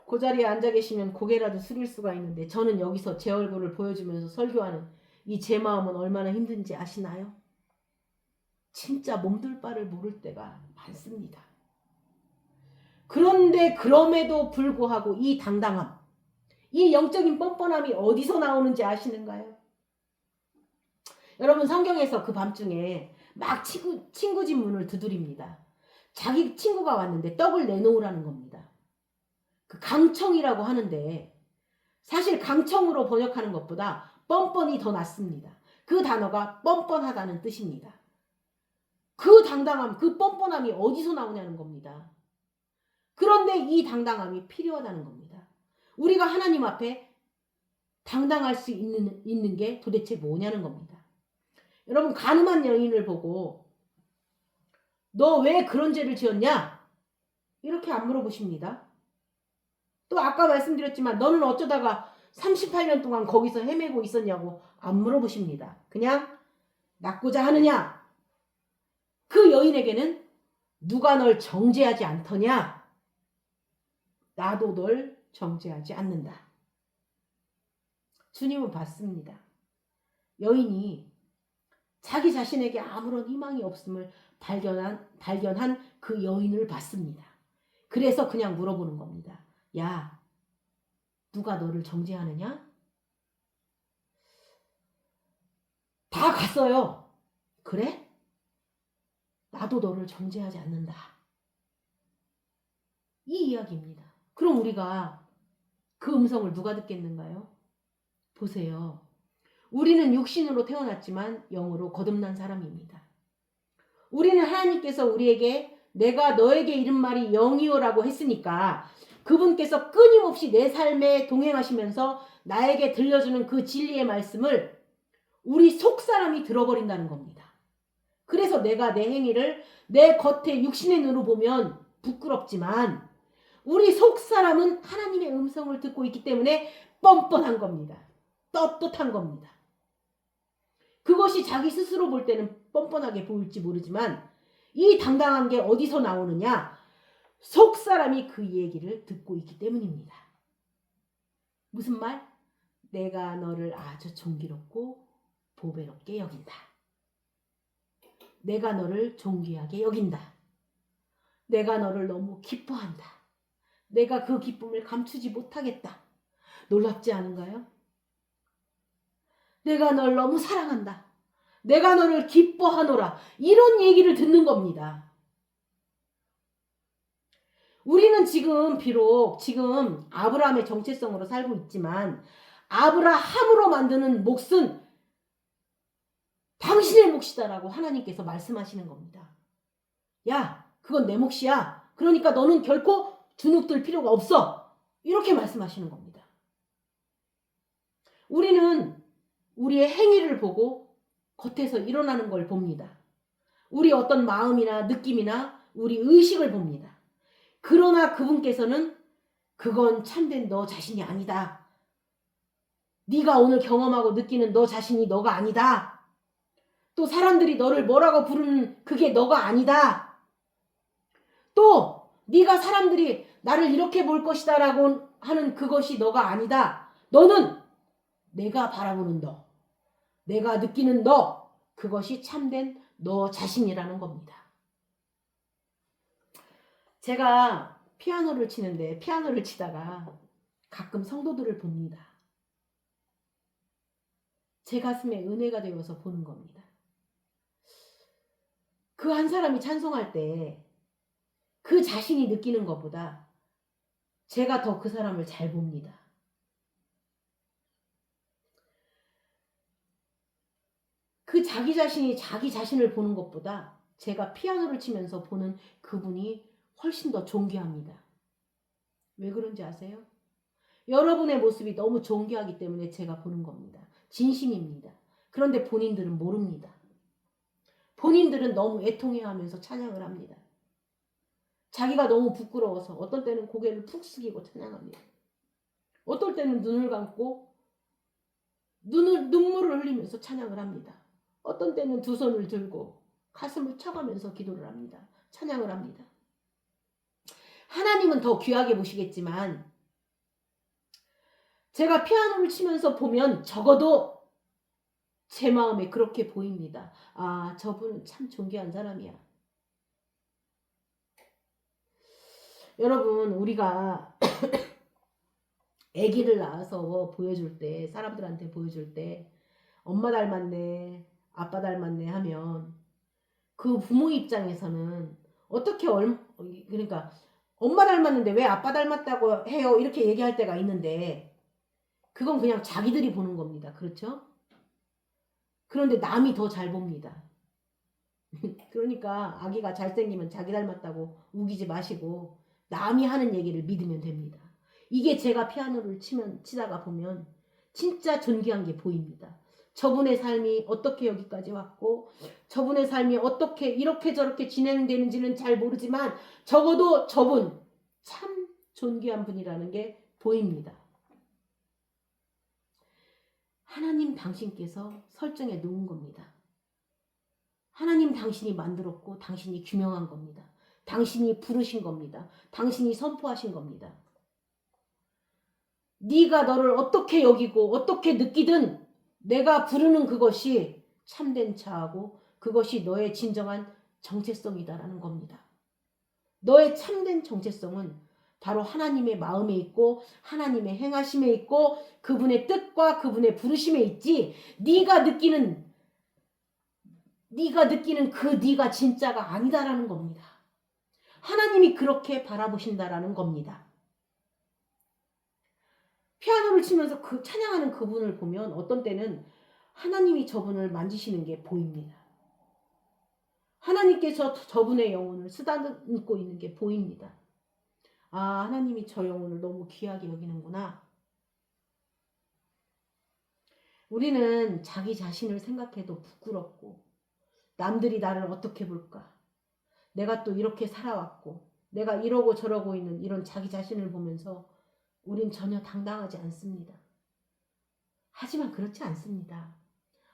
그 자리에 앉아 계시면 고개라도 숙일 수가 있는데 저는 여기서 제 얼굴을 보여주면서 설교하는 이 제 마음은 얼마나 힘든지 아시나요? 진짜 몸둘 바를 모를 때가 많습니다. 그런데 그럼에도 불구하고 이 당당함, 이 영적인 뻔뻔함이 어디서 나오는지 아시는가요? 여러분, 성경에서 그 밤중에 막 친구 집 문을 두드립니다. 자기 친구가 왔는데 떡을 내놓으라는 겁니다. 그 강청이라고 하는데 사실 강청으로 번역하는 것보다 뻔뻔이 더 낫습니다. 그 단어가 뻔뻔하다는 뜻입니다. 그 당당함, 그 뻔뻔함이 어디서 나오냐는 겁니다. 그런데 이 당당함이 필요하다는 겁니다. 우리가 하나님 앞에 당당할 수 있는 게 도대체 뭐냐는 겁니다. 여러분, 간음한 여인을 보고 너 왜 그런 죄를 지었냐? 이렇게 안 물어보십니다. 또 아까 말씀드렸지만 너는 어쩌다가 38년 동안 거기서 헤매고 있었냐고 안 물어보십니다. 그냥 낫고자 하느냐? 그 여인에게는 누가 널 정죄하지 않더냐? 나도 널 정죄하지 않는다. 주님은 봤습니다. 여인이 자기 자신에게 아무런 희망이 없음을 발견한 그 여인을 봤습니다. 그래서 그냥 물어보는 겁니다. 야, 누가 너를 정죄하느냐? 다 갔어요. 그래? 나도 너를 정죄하지 않는다. 이 이야기입니다. 그럼 우리가 그 음성을 누가 듣겠는가요? 보세요. 우리는 육신으로 태어났지만 영으로 거듭난 사람입니다. 우리는 하나님께서 우리에게 내가 너에게 이른 말이 영이요라고 했으니까 그분께서 끊임없이 내 삶에 동행하시면서 나에게 들려주는 그 진리의 말씀을 우리 속사람이 들어버린다는 겁니다. 그래서 내가 내 행위를 내 겉에 육신의 눈으로 보면 부끄럽지만 우리 속사람은 하나님의 음성을 듣고 있기 때문에 뻔뻔한 겁니다. 떳떳한 겁니다. 그것이 자기 스스로 볼 때는 뻔뻔하게 보일지 모르지만 이 당당한 게 어디서 나오느냐? 속사람이 그 얘기를 듣고 있기 때문입니다. 무슨 말? 내가 너를 아주 존귀롭고 보배롭게 여긴다. 내가 너를 존귀하게 여긴다. 내가 너를 너무 기뻐한다. 내가 그 기쁨을 감추지 못하겠다. 놀랍지 않은가요? 내가 널 너무 사랑한다. 내가 너를 기뻐하노라. 이런 얘기를 듣는 겁니다. 우리는 비록 아브라함의 정체성으로 살고 있지만 아브라함으로 만드는 몫은 당신의 몫이다라고 하나님께서 말씀하시는 겁니다. 야, 그건 내 몫이야. 그러니까 너는 결코 주눅들 필요가 없어. 이렇게 말씀하시는 겁니다. 우리는 우리의 행위를 보고 겉에서 일어나는 걸 봅니다. 우리 어떤 마음이나 느낌이나 우리 의식을 봅니다. 그러나 그분께서는 그건 참된 너 자신이 아니다. 네가 오늘 경험하고 느끼는 너 자신이 너가 아니다. 또 사람들이 너를 뭐라고 부르는 그게 너가 아니다. 또 네가 사람들이 나를 이렇게 볼 것이다 라고 하는 그것이 너가 아니다. 너는 내가 바라보는 너, 내가 느끼는 너, 그것이 참된 너 자신이라는 겁니다. 제가 피아노를 치는데 피아노를 치다가 가끔 성도들을 봅니다. 제 가슴에 은혜가 되어서 보는 겁니다. 그 한 사람이 찬송할 때 그 자신이 느끼는 것보다 제가 더 그 사람을 잘 봅니다. 그 자기 자신이 자기 자신을 보는 것보다 제가 피아노를 치면서 보는 그분이 훨씬 더 존귀합니다. 왜 그런지 아세요? 여러분의 모습이 너무 존귀하기 때문에 제가 보는 겁니다. 진심입니다. 그런데 본인들은 모릅니다. 본인들은 너무 애통해하면서 찬양을 합니다. 자기가 너무 부끄러워서 어떤 때는 고개를 푹 숙이고 찬양합니다. 어떨 때는 눈을 감고 눈물을 흘리면서 찬양을 합니다. 어떤 때는 두 손을 들고 가슴을 쳐가면서 기도를 합니다. 찬양을 합니다. 하나님은 더 귀하게 보시겠지만 제가 피아노를 치면서 보면 적어도 제 마음에 그렇게 보입니다. 아, 저분은 참 존귀한 사람이야. 여러분, 우리가 아기를 낳아서 보여줄 때, 사람들한테 보여줄 때 엄마 닮았네, 아빠 닮았네 하면 그 부모 입장에서는 어떻게 그러니까 엄마 닮았는데 왜 아빠 닮았다고 해요? 이렇게 얘기할 때가 있는데 그건 그냥 자기들이 보는 겁니다. 그렇죠? 그런데 남이 더 잘 봅니다. 그러니까 아기가 잘생기면 자기 닮았다고 우기지 마시고 남이 하는 얘기를 믿으면 됩니다. 이게 제가 피아노를 치다가 보면 진짜 존귀한 게 보입니다. 저분의 삶이 어떻게 여기까지 왔고 저분의 삶이 어떻게 이렇게 저렇게 진행되는지는 잘 모르지만 적어도 저분 참 존귀한 분이라는 게 보입니다. 하나님 당신께서 설정해 놓은 겁니다. 하나님 당신이 만들었고 당신이 규명한 겁니다. 당신이 부르신 겁니다. 당신이 선포하신 겁니다. 네가 너를 어떻게 여기고 어떻게 느끼든 내가 부르는 그것이 참된 자하고 그것이 너의 진정한 정체성이다라는 겁니다. 너의 참된 정체성은 바로 하나님의 마음에 있고 하나님의 행하심에 있고 그분의 뜻과 그분의 부르심에 있지 네가 느끼는 그 네가 진짜가 아니다라는 겁니다. 하나님이 그렇게 바라보신다라는 겁니다. 피아노를 치면서 그 찬양하는 그분을 보면 어떤 때는 하나님이 저분을 만지시는 게 보입니다. 하나님께서 저분의 영혼을 쓰다듬고 있는 게 보입니다. 아, 하나님이 저 영혼을 너무 귀하게 여기는구나. 우리는 자기 자신을 생각해도 부끄럽고 남들이 나를 어떻게 볼까? 내가 또 이렇게 살아왔고 내가 이러고 저러고 있는 이런 자기 자신을 보면서 우린 전혀 당당하지 않습니다. 하지만 그렇지 않습니다.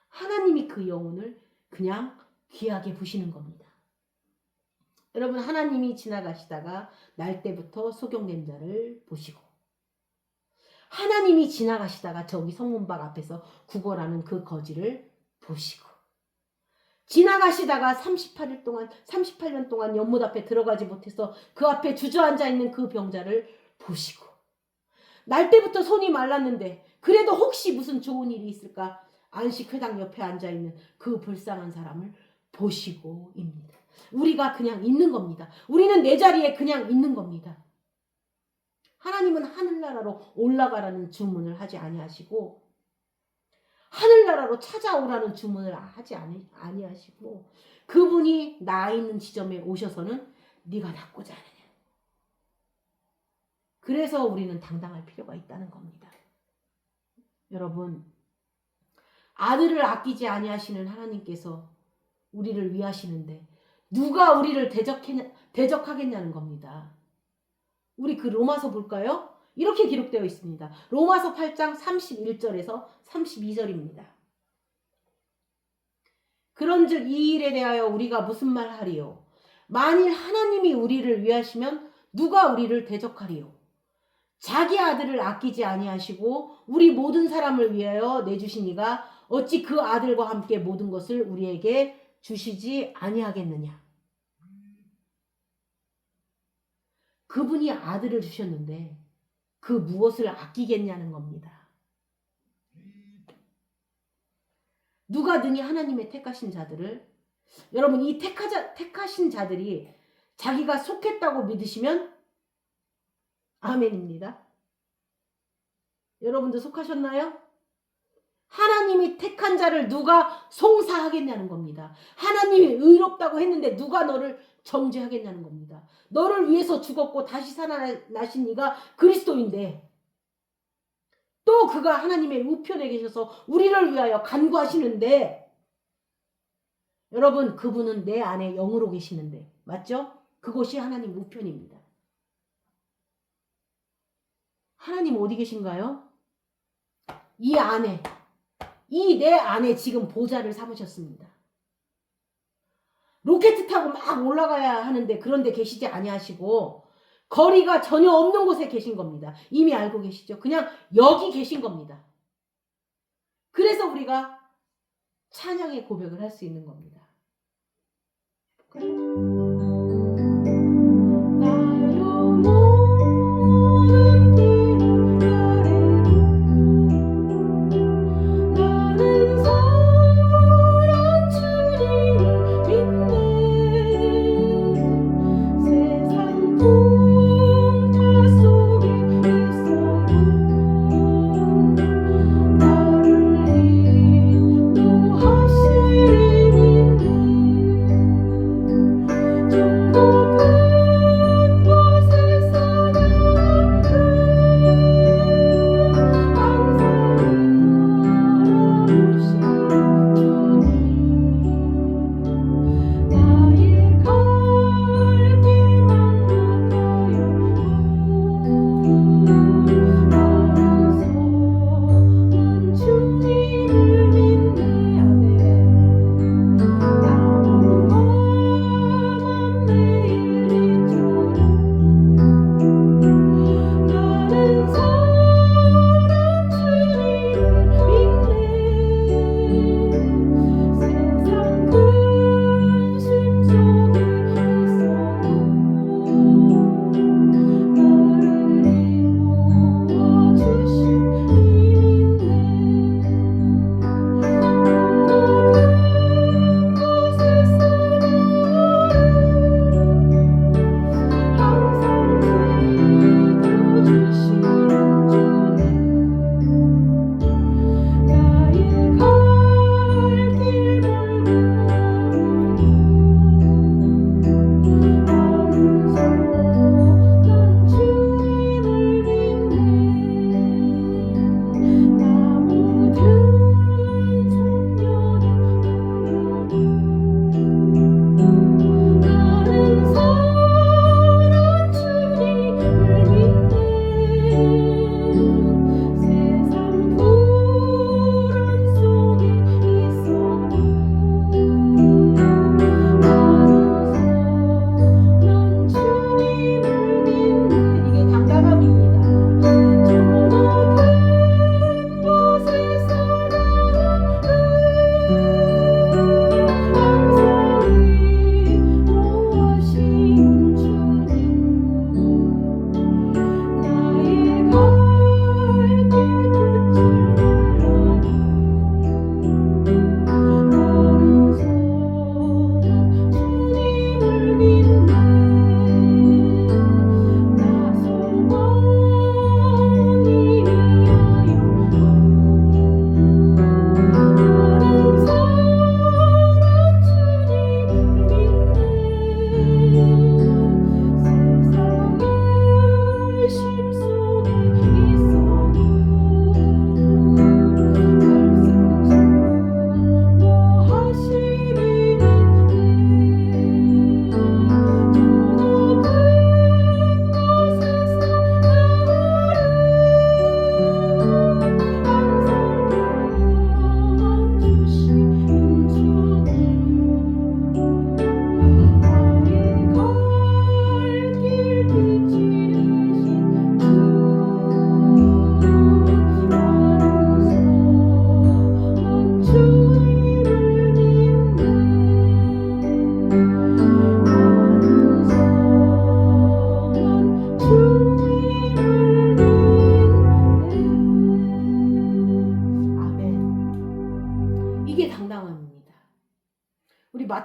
하나님이 그 영혼을 그냥 귀하게 보시는 겁니다. 여러분, 하나님이 지나가시다가 날 때부터 소경된 자를 보시고 하나님이 지나가시다가 저기 성문밖 앞에서 구걸하는 그 거지를 보시고, 지나가시다가 38년 동안 연못 앞에 들어가지 못해서 그 앞에 주저앉아 있는 그 병자를 보시고, 날 때부터 손이 말랐는데 그래도 혹시 무슨 좋은 일이 있을까 안식회당 옆에 앉아있는 그 불쌍한 사람을 보시고입니다. 우리가 그냥 있는 겁니다. 우리는 내 자리에 그냥 있는 겁니다. 하나님은 하늘나라로 올라가라는 주문을 하지 아니하시고, 하늘나라로 찾아오라는 주문을 하지 아니하시고, 그분이 나 있는 지점에 오셔서는 네가 낫고자 하느냐. 그래서 우리는 당당할 필요가 있다는 겁니다. 여러분, 아들을 아끼지 아니하시는 하나님께서 우리를 위하시는데 누가 우리를 대적하겠냐는 겁니다. 우리 그 로마서 볼까요? 이렇게 기록되어 있습니다. 로마서 8장 31절에서 32절입니다. 그런즉 이 일에 대하여 우리가 무슨 말 하리요? 만일 하나님이 우리를 위하시면 누가 우리를 대적하리요? 자기 아들을 아끼지 아니하시고 우리 모든 사람을 위하여 내주신 이가 어찌 그 아들과 함께 모든 것을 우리에게 주시지 아니하겠느냐? 그분이 아들을 주셨는데 그 무엇을 아끼겠냐는 겁니다. 누가 능히 하나님의 택하신 자들을, 여러분 이 택하신 자들이 자기가 속했다고 믿으시면 아멘입니다. 여러분도 속하셨나요? 하나님이 택한 자를 누가 송사하겠냐는 겁니다. 하나님이 의롭다고 했는데 누가 너를 정죄하겠냐는 겁니다. 너를 위해서 죽었고 다시 살아나신 이가 그리스도인데 또 그가 하나님의 우편에 계셔서 우리를 위하여 간구하시는데, 여러분 그분은 내 안에 영으로 계시는데, 맞죠? 그곳이 하나님 우편입니다. 하나님 어디 계신가요? 이 안에, 이 내 안에 지금 보좌를 삼으셨습니다. 로켓 타고 막 올라가야 하는데 그런 데 계시지 아니하시고 거리가 전혀 없는 곳에 계신 겁니다. 이미 알고 계시죠? 그냥 여기 계신 겁니다. 그래서 우리가 찬양의 고백을 할 수 있는 겁니다.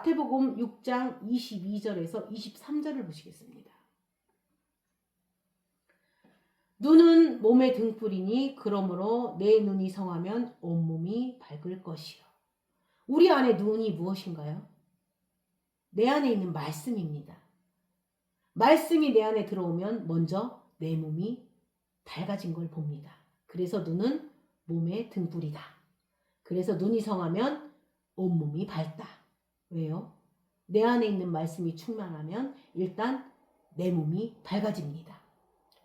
마태복음 6장 22절에서 23절을 보시겠습니다. 눈은 몸의 등불이니 그러므로 내 눈이 성하면 온몸이 밝을 것이요. 우리 안에 눈이 무엇인가요? 내 안에 있는 말씀입니다. 말씀이 내 안에 들어오면 먼저 내 몸이 밝아진 걸 봅니다. 그래서 눈은 몸의 등불이다. 그래서 눈이 성하면 온몸이 밝다. 왜요? 내 안에 있는 말씀이 충만하면 일단 내 몸이 밝아집니다.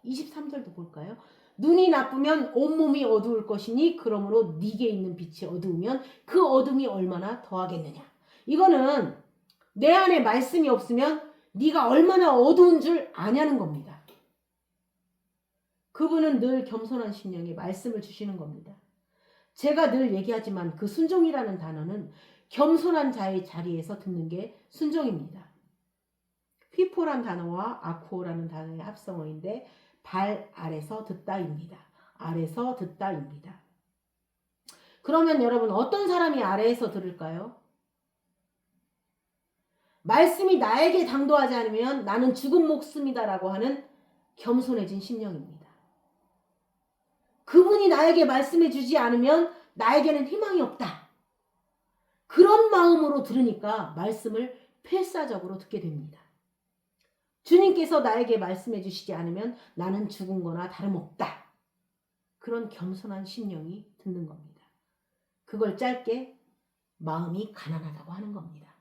23절도 볼까요? 눈이 나쁘면 온몸이 어두울 것이니 그러므로 네게 있는 빛이 어두우면 그 어둠이 얼마나 더하겠느냐. 이거는 내 안에 말씀이 없으면 네가 얼마나 어두운 줄 아냐는 겁니다. 그분은 늘 겸손한 심령에 말씀을 주시는 겁니다. 제가 늘 얘기하지만 그 순종이라는 단어는 겸손한 자의 자리에서 듣는 게 순종입니다. 휘포란 단어와 아쿠오라는 단어의 합성어인데 발 아래서 듣다입니다. 아래서 듣다입니다. 그러면 여러분 어떤 사람이 아래에서 들을까요? 말씀이 나에게 당도하지 않으면 나는 죽은 목숨이다라고 하는 겸손해진 심령입니다. 그분이 나에게 말씀해 주지 않으면 나에게는 희망이 없다. 그런 마음으로 들으니까 말씀을 필사적으로 듣게 됩니다. 주님께서 나에게 말씀해 주시지 않으면 나는 죽은 거나 다름없다. 그런 겸손한 심령이 듣는 겁니다. 그걸 짧게 마음이 가난하다고 하는 겁니다.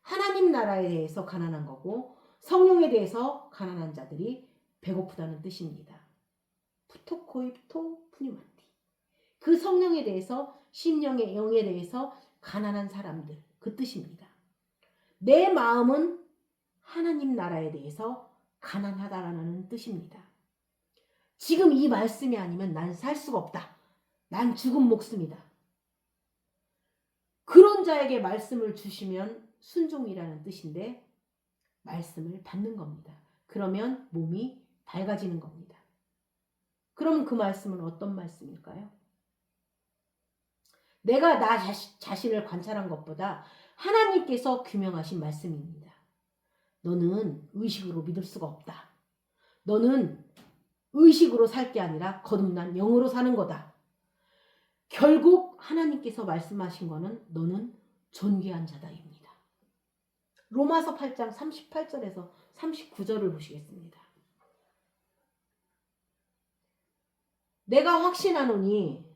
하나님 나라에 대해서 가난한 거고 성령에 대해서 가난한 자들이 배고프다는 뜻입니다. 푸토코이토 푸니마티. 그 성령에 대해서 심령의 영에 대해서 가난한 사람들 그 뜻입니다. 내 마음은 하나님 나라에 대해서 가난하다라는 뜻입니다. 지금 이 말씀이 아니면 난 살 수가 없다. 난 죽은 목숨이다. 그런 자에게 말씀을 주시면 순종이라는 뜻인데 말씀을 받는 겁니다. 그러면 몸이 밝아지는 겁니다. 그럼 그 말씀은 어떤 말씀일까요? 내가 나 자신을 관찰한 것보다 하나님께서 규명하신 말씀입니다. 너는 의식으로 믿을 수가 없다. 너는 의식으로 살 게 아니라 거듭난 영으로 사는 거다. 결국 하나님께서 말씀하신 거는 너는 존귀한 자다입니다. 로마서 8장 38절에서 39절을 보시겠습니다. 내가 확신하노니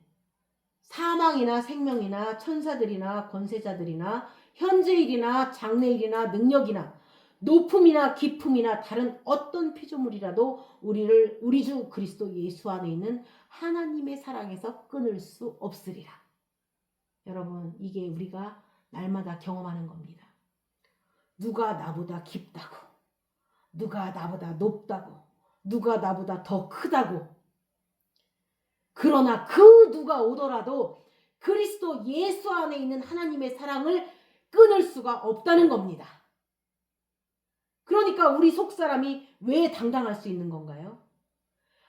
사망이나 생명이나 천사들이나 권세자들이나 현재일이나 장래일이나 능력이나 높음이나 깊음이나 다른 어떤 피조물이라도 우리를 우리 주 그리스도 예수 안에 있는 하나님의 사랑에서 끊을 수 없으리라. 여러분, 이게 우리가 날마다 경험하는 겁니다. 누가 나보다 깊다고, 누가 나보다 높다고, 누가 나보다 더 크다고. 그러나 그 누가 오더라도 그리스도 예수 안에 있는 하나님의 사랑을 끊을 수가 없다는 겁니다. 그러니까 우리 속사람이 왜 당당할 수 있는 건가요?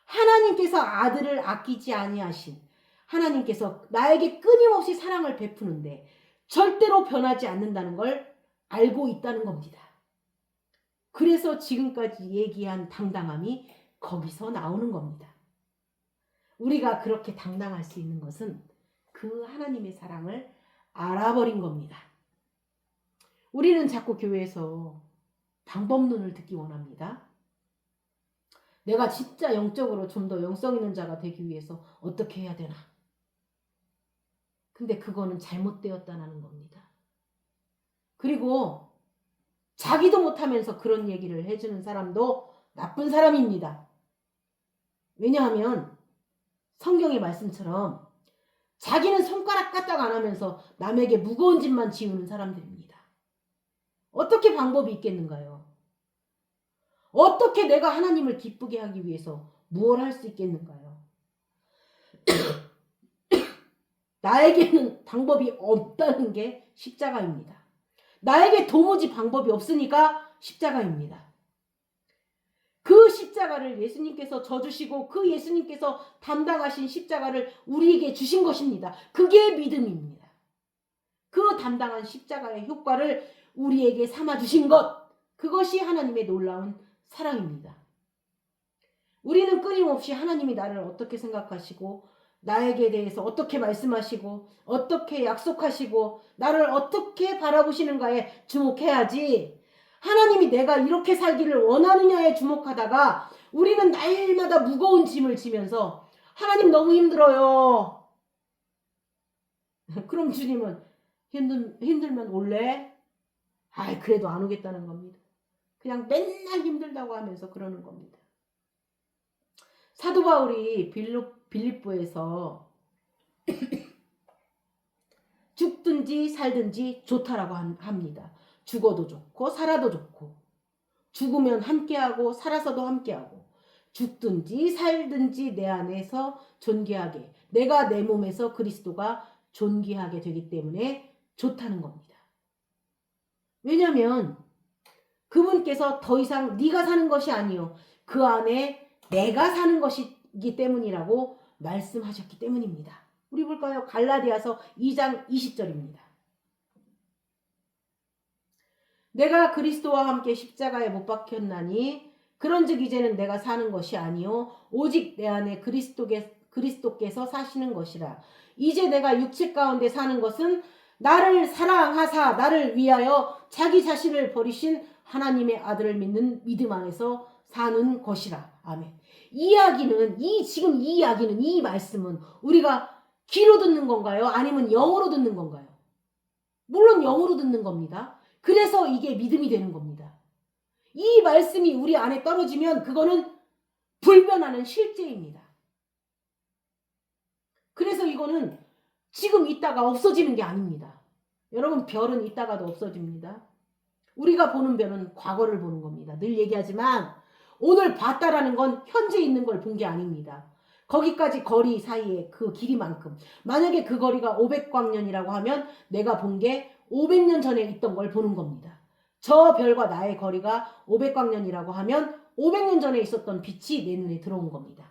하나님께서 아들을 아끼지 아니하신 하나님께서 나에게 끊임없이 사랑을 베푸는데 절대로 변하지 않는다는 걸 알고 있다는 겁니다. 그래서 지금까지 얘기한 당당함이 거기서 나오는 겁니다. 우리가 그렇게 당당할 수 있는 것은 그 하나님의 사랑을 알아버린 겁니다. 우리는 자꾸 교회에서 방법론을 듣기 원합니다. 내가 진짜 영적으로 좀 더 영성 있는 자가 되기 위해서 어떻게 해야 되나? 근데 그거는 잘못되었다는 겁니다. 그리고 자기도 못하면서 그런 얘기를 해주는 사람도 나쁜 사람입니다. 왜냐하면 성경의 말씀처럼 자기는 손가락 까딱 안 하면서 남에게 무거운 짐만 지우는 사람들입니다. 어떻게 방법이 있겠는가요? 어떻게 내가 하나님을 기쁘게 하기 위해서 무엇을 할 수 있겠는가요? 나에게는 방법이 없다는 게 십자가입니다. 나에게 도무지 방법이 없으니까 십자가입니다. 그 십자가를 예수님께서 져주시고 그 예수님께서 담당하신 십자가를 우리에게 주신 것입니다. 그게 믿음입니다. 그 담당한 십자가의 효과를 우리에게 삼아주신 것, 그것이 하나님의 놀라운 사랑입니다. 우리는 끊임없이 하나님이 나를 어떻게 생각하시고 나에게 대해서 어떻게 말씀하시고 어떻게 약속하시고 나를 어떻게 바라보시는가에 주목해야지, 하나님이 내가 이렇게 살기를 원하느냐에 주목하다가 우리는 날마다 무거운 짐을 지면서 하나님 너무 힘들어요. 그럼 주님은 힘들면 올래? 아이, 그래도 안 오겠다는 겁니다. 그냥 맨날 힘들다고 하면서 그러는 겁니다. 사도 바울이 빌립보에서 죽든지 살든지 좋다라고 합니다. 죽어도 좋고 살아도 좋고, 죽으면 함께하고 살아서도 함께하고, 죽든지 살든지 내 안에서 존귀하게, 내가 내 몸에서 그리스도가 존귀하게 되기 때문에 좋다는 겁니다. 왜냐하면 그분께서 더 이상 네가 사는 것이 아니요 그 안에 내가 사는 것이기 때문이라고 말씀하셨기 때문입니다. 우리 볼까요? 갈라디아서 2장 20절입니다. 내가 그리스도와 함께 십자가에 못 박혔나니 그런즉 이제는 내가 사는 것이 아니요 오직 내 안에 그리스도께서 사시는 것이라. 이제 내가 육체 가운데 사는 것은 나를 사랑하사 나를 위하여 자기 자신을 버리신 하나님의 아들을 믿는 믿음 안에서 사는 것이라. 아멘. 지금 이 이야기는, 이 말씀은 우리가 귀로 듣는 건가요? 아니면 영으로 듣는 건가요? 물론 영으로 듣는 겁니다. 그래서 이게 믿음이 되는 겁니다. 이 말씀이 우리 안에 떨어지면 그거는 불변하는 실제입니다. 그래서 이거는 지금 있다가 없어지는 게 아닙니다. 여러분, 별은 있다가도 없어집니다. 우리가 보는 별은 과거를 보는 겁니다. 늘 얘기하지만 오늘 봤다라는 건 현재 있는 걸 본 게 아닙니다. 거기까지 거리 사이에 그 길이만큼, 만약에 그 거리가 500광년이라고 하면 내가 본 게 500년 전에 있던 걸 보는 겁니다. 저 별과 나의 거리가 500광년이라고 하면 500년 전에 있었던 빛이 내 눈에 들어온 겁니다.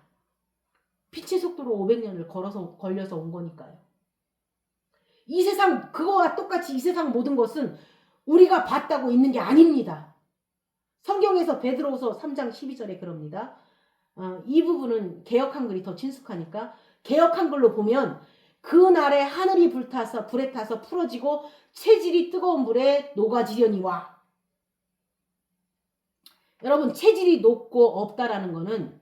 빛의 속도로 500년을 걸려서 온 거니까요. 이 세상, 그거와 똑같이 이 세상 모든 것은 우리가 봤다고 있는 게 아닙니다. 성경에서 베드로후서 3장 12절에 그럽니다. 이 부분은 개역 한글이 더 친숙하니까 개역 한글로 보면 그날에 하늘이 불에 타서 풀어지고 체질이 뜨거운 물에 녹아지려니와. 여러분, 체질이 녹고 없다라는 거는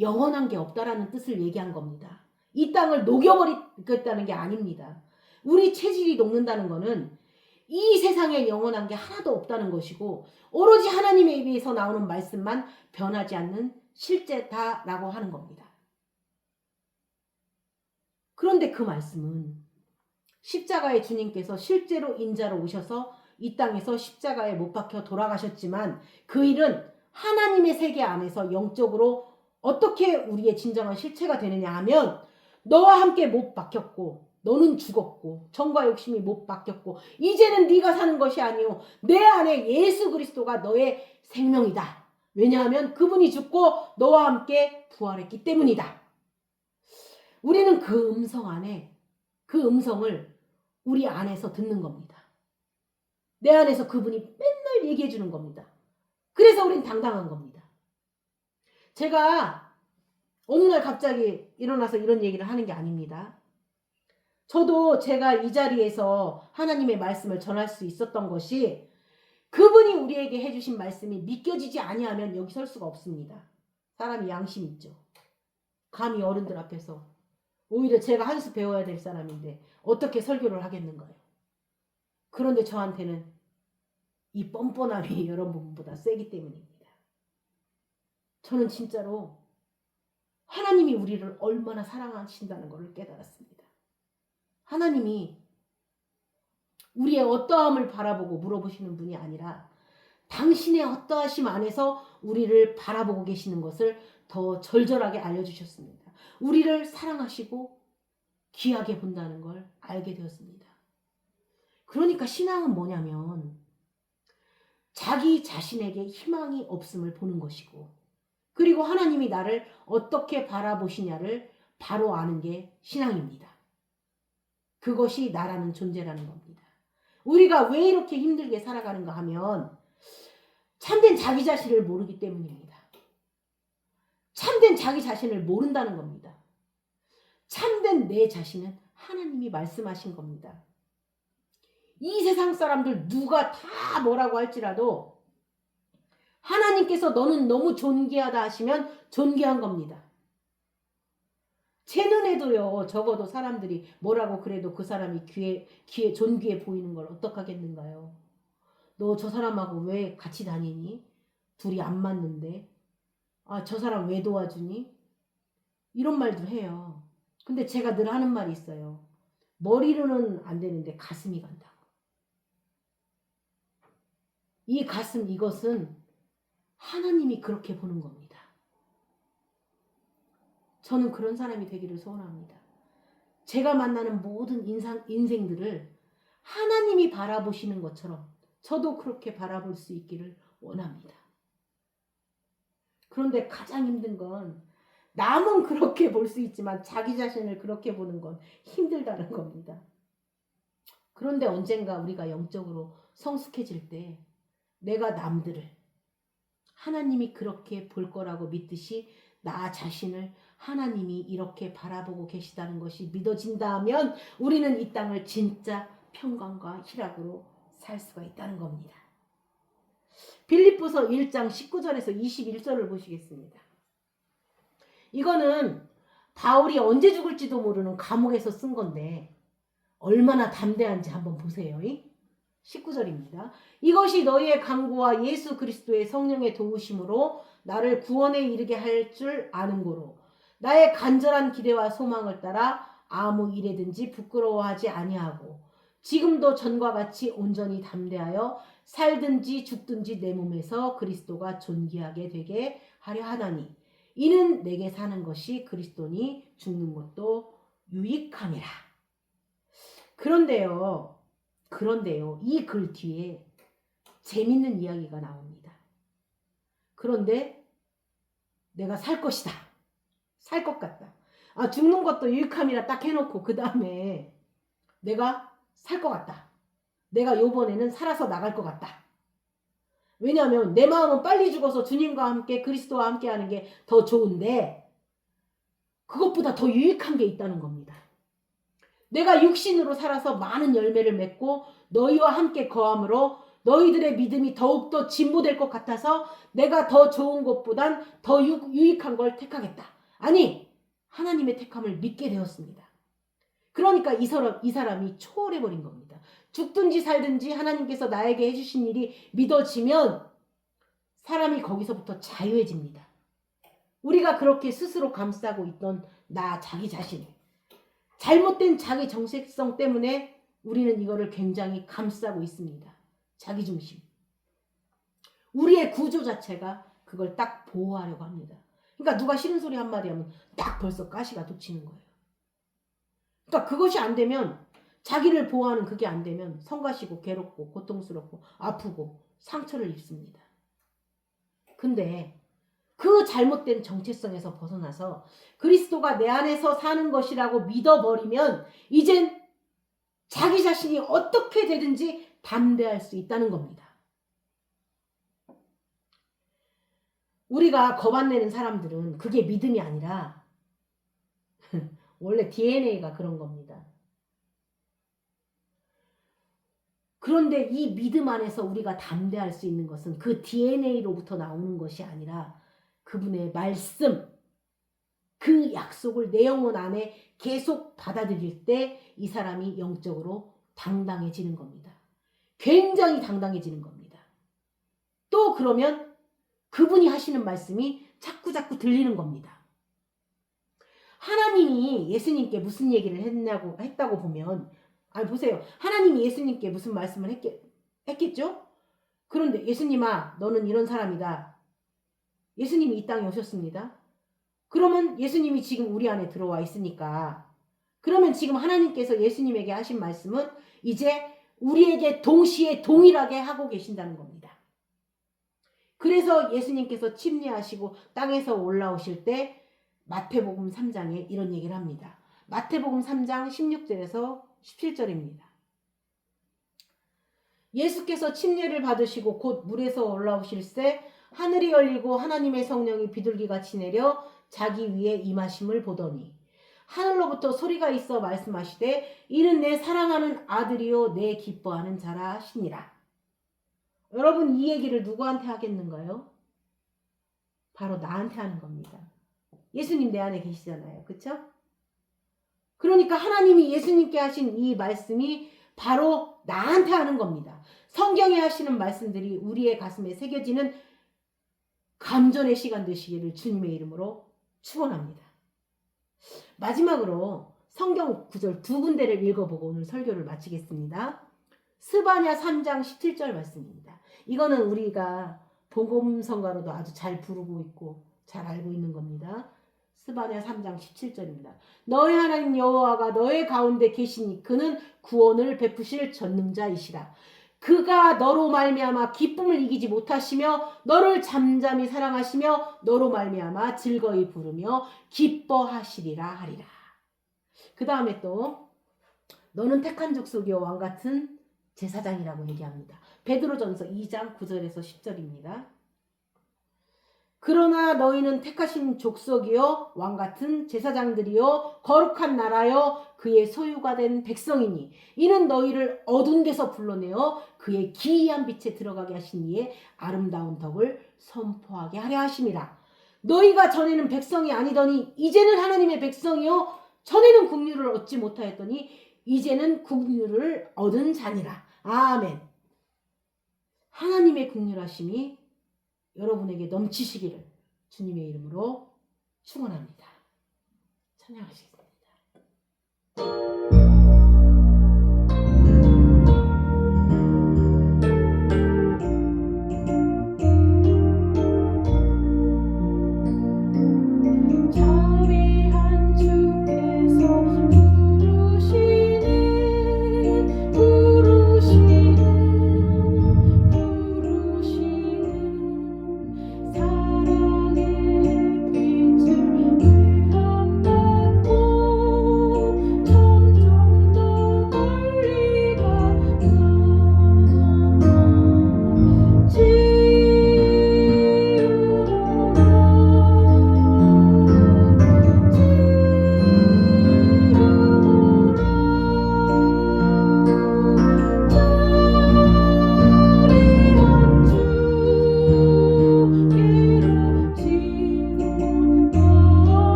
영원한 게 없다라는 뜻을 얘기한 겁니다. 이 땅을 녹여버리겠다는 게 아닙니다. 우리 체질이 녹는다는 거는 이 세상에 영원한 게 하나도 없다는 것이고 오로지 하나님의 입에서 나오는 말씀만 변하지 않는 실제다라고 하는 겁니다. 그런데 그 말씀은 십자가의 주님께서 실제로 인자로 오셔서 이 땅에서 십자가에 못 박혀 돌아가셨지만 그 일은 하나님의 세계 안에서 영적으로 어떻게 우리의 진정한 실체가 되느냐 하면, 너와 함께 못 박혔고 너는 죽었고 정과 욕심이 못 박혔고 이제는 네가 사는 것이 아니오 내 안에 예수 그리스도가 너의 생명이다. 왜냐하면 그분이 죽고 너와 함께 부활했기 때문이다. 우리는 그 음성 안에, 그 음성을 우리 안에서 듣는 겁니다. 내 안에서 그분이 맨날 얘기해 주는 겁니다. 그래서 우린 당당한 겁니다. 제가 어느 날 갑자기 일어나서 이런 얘기를 하는 게 아닙니다. 저도 제가 이 자리에서 하나님의 말씀을 전할 수 있었던 것이 그분이 우리에게 해주신 말씀이 믿겨지지 아니하면 여기 설 수가 없습니다. 사람이 양심 있죠. 감히 어른들 앞에서, 오히려 제가 한 수 배워야 될 사람인데 어떻게 설교를 하겠는가요? 그런데 저한테는 이 뻔뻔함이 여러분보다 세기 때문입니다. 저는 진짜로 하나님이 우리를 얼마나 사랑하신다는 것을 깨달았습니다. 하나님이 우리의 어떠함을 바라보고 물어보시는 분이 아니라 당신의 어떠하심 안에서 우리를 바라보고 계시는 것을 더 절절하게 알려주셨습니다. 우리를 사랑하시고 귀하게 본다는 걸 알게 되었습니다. 그러니까 신앙은 뭐냐면 자기 자신에게 희망이 없음을 보는 것이고, 그리고 하나님이 나를 어떻게 바라보시냐를 바로 아는 게 신앙입니다. 그것이 나라는 존재라는 겁니다. 우리가 왜 이렇게 힘들게 살아가는가 하면 참된 자기 자신을 모르기 때문입니다. 참된 자기 자신을 모른다는 겁니다. 참된 내 자신은 하나님이 말씀하신 겁니다. 이 세상 사람들 누가 다 뭐라고 할지라도 하나님께서 너는 너무 존귀하다 하시면 존귀한 겁니다. 제 눈에도요, 적어도 사람들이 뭐라고 그래도 그 사람이 귀에 존귀해 보이는 걸 어떡하겠는가요? 너 저 사람하고 왜 같이 다니니? 둘이 안 맞는데? 아, 저 사람 왜 도와주니? 이런 말들 해요. 근데 제가 늘 하는 말이 있어요. 머리로는 안 되는데 가슴이 간다고. 이 가슴, 이것은 하나님이 그렇게 보는 겁니다. 저는 그런 사람이 되기를 소원합니다. 제가 만나는 모든 인생들을 하나님이 바라보시는 것처럼 저도 그렇게 바라볼 수 있기를 원합니다. 그런데 가장 힘든 건 남은 그렇게 볼 수 있지만 자기 자신을 그렇게 보는 건 힘들다는 겁니다. 그런데 언젠가 우리가 영적으로 성숙해질 때 내가 남들을 하나님이 그렇게 볼 거라고 믿듯이 나 자신을 하나님이 이렇게 바라보고 계시다는 것이 믿어진다면 우리는 이 땅을 진짜 평강과 희락으로 살 수가 있다는 겁니다. 빌립보서 1장 19절에서 21절을 보시겠습니다. 이거는 바울이 언제 죽을지도 모르는 감옥에서 쓴 건데 얼마나 담대한지 한번 보세요. 19절입니다. 이것이 너희의 간구와 예수 그리스도의 성령의 도우심으로 나를 구원에 이르게 할 줄 아는 고로 나의 간절한 기대와 소망을 따라 아무 일에든지 부끄러워하지 아니하고 지금도 전과 같이 온전히 담대하여 살든지 죽든지 내 몸에서 그리스도가 존귀하게 되게 하려 하나니 이는 내게 사는 것이 그리스도니 죽는 것도 유익함이라. 그런데요, 이 글 뒤에 재밌는 이야기가 나옵니다. 그런데 내가 살 것이다. 살 것 같다. 아, 죽는 것도 유익함이라 딱 해놓고 그 다음에 내가 살 것 같다. 내가 요번에는 살아서 나갈 것 같다. 왜냐하면 내 마음은 빨리 죽어서 주님과 함께 그리스도와 함께 하는 게 더 좋은데 그것보다 더 유익한 게 있다는 겁니다. 내가 육신으로 살아서 많은 열매를 맺고 너희와 함께 거함으로 너희들의 믿음이 더욱더 진보될 것 같아서 내가 더 좋은 것보단 더 유익한 걸 택하겠다. 아니, 하나님의 택함을 믿게 되었습니다. 그러니까 이 사람이 초월해버린 겁니다. 죽든지 살든지 하나님께서 나에게 해주신 일이 믿어지면 사람이 거기서부터 자유해집니다. 우리가 그렇게 스스로 감싸고 있던 자기 자신, 잘못된 자기 정체성 때문에 우리는 이거를 굉장히 감싸고 있습니다. 자기중심. 우리의 구조 자체가 그걸 딱 보호하려고 합니다. 그러니까 누가 싫은 소리 한마디 하면 딱 벌써 가시가 돋치는 거예요. 그러니까 그것이 안 되면 자기를 보호하는 그게 안 되면 성가시고 괴롭고 고통스럽고 아프고 상처를 입습니다. 근데 그 잘못된 정체성에서 벗어나서 그리스도가 내 안에서 사는 것이라고 믿어버리면 이젠 자기 자신이 어떻게 되든지 담대할 수 있다는 겁니다. 우리가 겁 안 내는 사람들은 그게 믿음이 아니라 원래 DNA가 그런 겁니다. 그런데 이 믿음 안에서 우리가 담대할 수 있는 것은 그 DNA로부터 나오는 것이 아니라 그분의 말씀, 그 약속을 내 영혼 안에 계속 받아들일 때 이 사람이 영적으로 당당해지는 겁니다. 굉장히 당당해지는 겁니다. 또 그러면 그분이 하시는 말씀이 자꾸 들리는 겁니다. 하나님이 예수님께 무슨 얘기를 했다고 보면, 아니 보세요. 하나님이 예수님께 무슨 말씀을 했겠죠? 그런데 예수님아, 너는 이런 사람이다. 예수님이 이 땅에 오셨습니다. 그러면 예수님이 지금 우리 안에 들어와 있으니까, 그러면 지금 하나님께서 예수님에게 하신 말씀은 이제 우리에게 동시에 동일하게 하고 계신다는 겁니다. 그래서 예수님께서 침례하시고 땅에서 올라오실 때 마태복음 3장에 이런 얘기를 합니다. 마태복음 3장 16절에서 17절입니다. 예수께서 침례를 받으시고 곧 물에서 올라오실새 하늘이 열리고 하나님의 성령이 비둘기같이 내려 자기 위에 임하심을 보더니 하늘로부터 소리가 있어 말씀하시되 이는 내 사랑하는 아들이요 내 기뻐하는 자라 하시니라. 여러분, 이 얘기를 누구한테 하겠는가요? 바로 나한테 하는 겁니다. 예수님 내 안에 계시잖아요. 그렇죠? 그러니까 하나님이 예수님께 하신 이 말씀이 바로 나한테 하는 겁니다. 성경에 하시는 말씀들이 우리의 가슴에 새겨지는 감전의 시간 되시기를 주님의 이름으로 축원합니다. 마지막으로 성경 구절 두 군데를 읽어보고 오늘 설교를 마치겠습니다. 스바냐 3장 17절 말씀입니다. 이거는 우리가 복음성가로도 아주 잘 부르고 있고 잘 알고 있는 겁니다. 스바냐 3장 17절입니다. 너의 하나님 여호와가 너의 가운데 계시니 그는 구원을 베푸실 전능자이시라. 그가 너로 말미암아 기쁨을 이기지 못하시며 너를 잠잠히 사랑하시며 너로 말미암아 즐거이 부르며 기뻐하시리라 하리라. 그 다음에 또 너는 택한 족속이요 왕같은 제사장이라고 얘기합니다. 베드로전서 2장 9절에서 10절입니다. 그러나 너희는 택하신 족속이요 왕같은 제사장들이요 거룩한 나라요 그의 소유가 된 백성이니 이는 너희를 어두운 데서 불러내어 그의 기이한 빛에 들어가게 하신 이의 아름다운 덕을 선포하게 하려 하심이라. 너희가 전에는 백성이 아니더니 이제는 하나님의 백성이요 전에는 국류를 얻지 못하였더니 이제는 국류를 얻은 자니라. 아멘. 하나님의 국률하심이 여러분에게 넘치시기를 주님의 이름으로 축원합니다. 찬양하시겠습니다.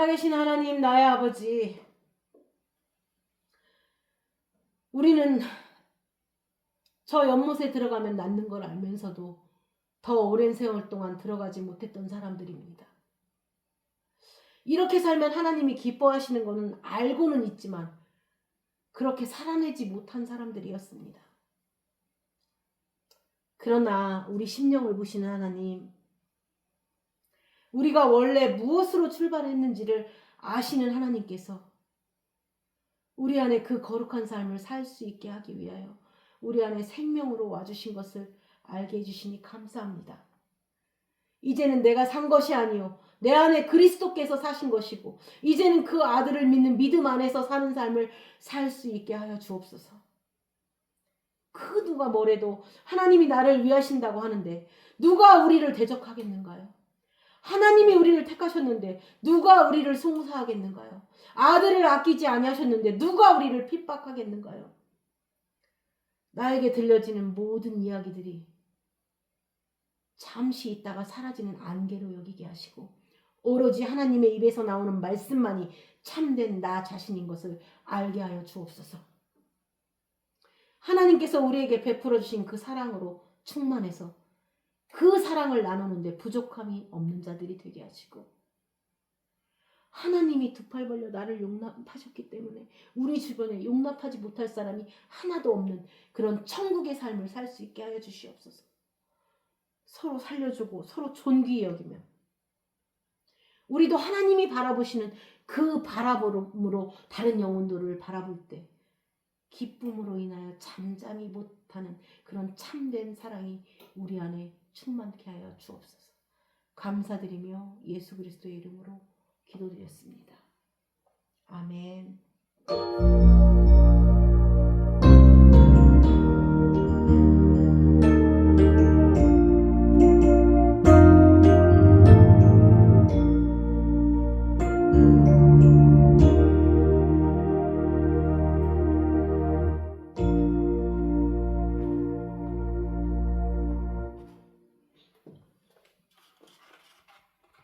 살아계신 하나님, 나의 아버지, 우리는 저 연못에 들어가면 낫는 걸 알면서도 더 오랜 세월 동안 들어가지 못했던 사람들입니다. 이렇게 살면 하나님이 기뻐하시는 것은 알고는 있지만 그렇게 살아내지 못한 사람들이었습니다. 그러나 우리 심령을 보시는 하나님, 우리가 원래 무엇으로 출발했는지를 아시는 하나님께서 우리 안에 그 거룩한 삶을 살 수 있게 하기 위하여 우리 안에 생명으로 와주신 것을 알게 해주시니 감사합니다. 이제는 내가 산 것이 아니요 내 안에 그리스도께서 사신 것이고 이제는 그 아들을 믿는 믿음 안에서 사는 삶을 살 수 있게 하여 주옵소서. 그 누가 뭐래도 하나님이 나를 위하신다고 하는데 누가 우리를 대적하겠는가요? 하나님이 우리를 택하셨는데 누가 우리를 송사하겠는가요? 아들을 아끼지 아니하셨는데 누가 우리를 핍박하겠는가요? 나에게 들려지는 모든 이야기들이 잠시 있다가 사라지는 안개로 여기게 하시고 오로지 하나님의 입에서 나오는 말씀만이 참된 나 자신인 것을 알게 하여 주옵소서. 하나님께서 우리에게 베풀어 주신 그 사랑으로 충만해서 그 사랑을 나누는데 부족함이 없는 자들이 되게 하시고 하나님이 두 팔 벌려 나를 용납하셨기 때문에 우리 주변에 용납하지 못할 사람이 하나도 없는 그런 천국의 삶을 살 수 있게 하여 주시옵소서. 서로 살려주고 서로 존귀히 여기며 우리도 하나님이 바라보시는 그 바라봄으로 다른 영혼들을 바라볼 때 기쁨으로 인하여 잠잠히 못하는 그런 참된 사랑이 우리 안에 충만케 하여 주옵소서. 감사드리며 예수 그리스도의 이름으로 기도드렸습니다. 아멘.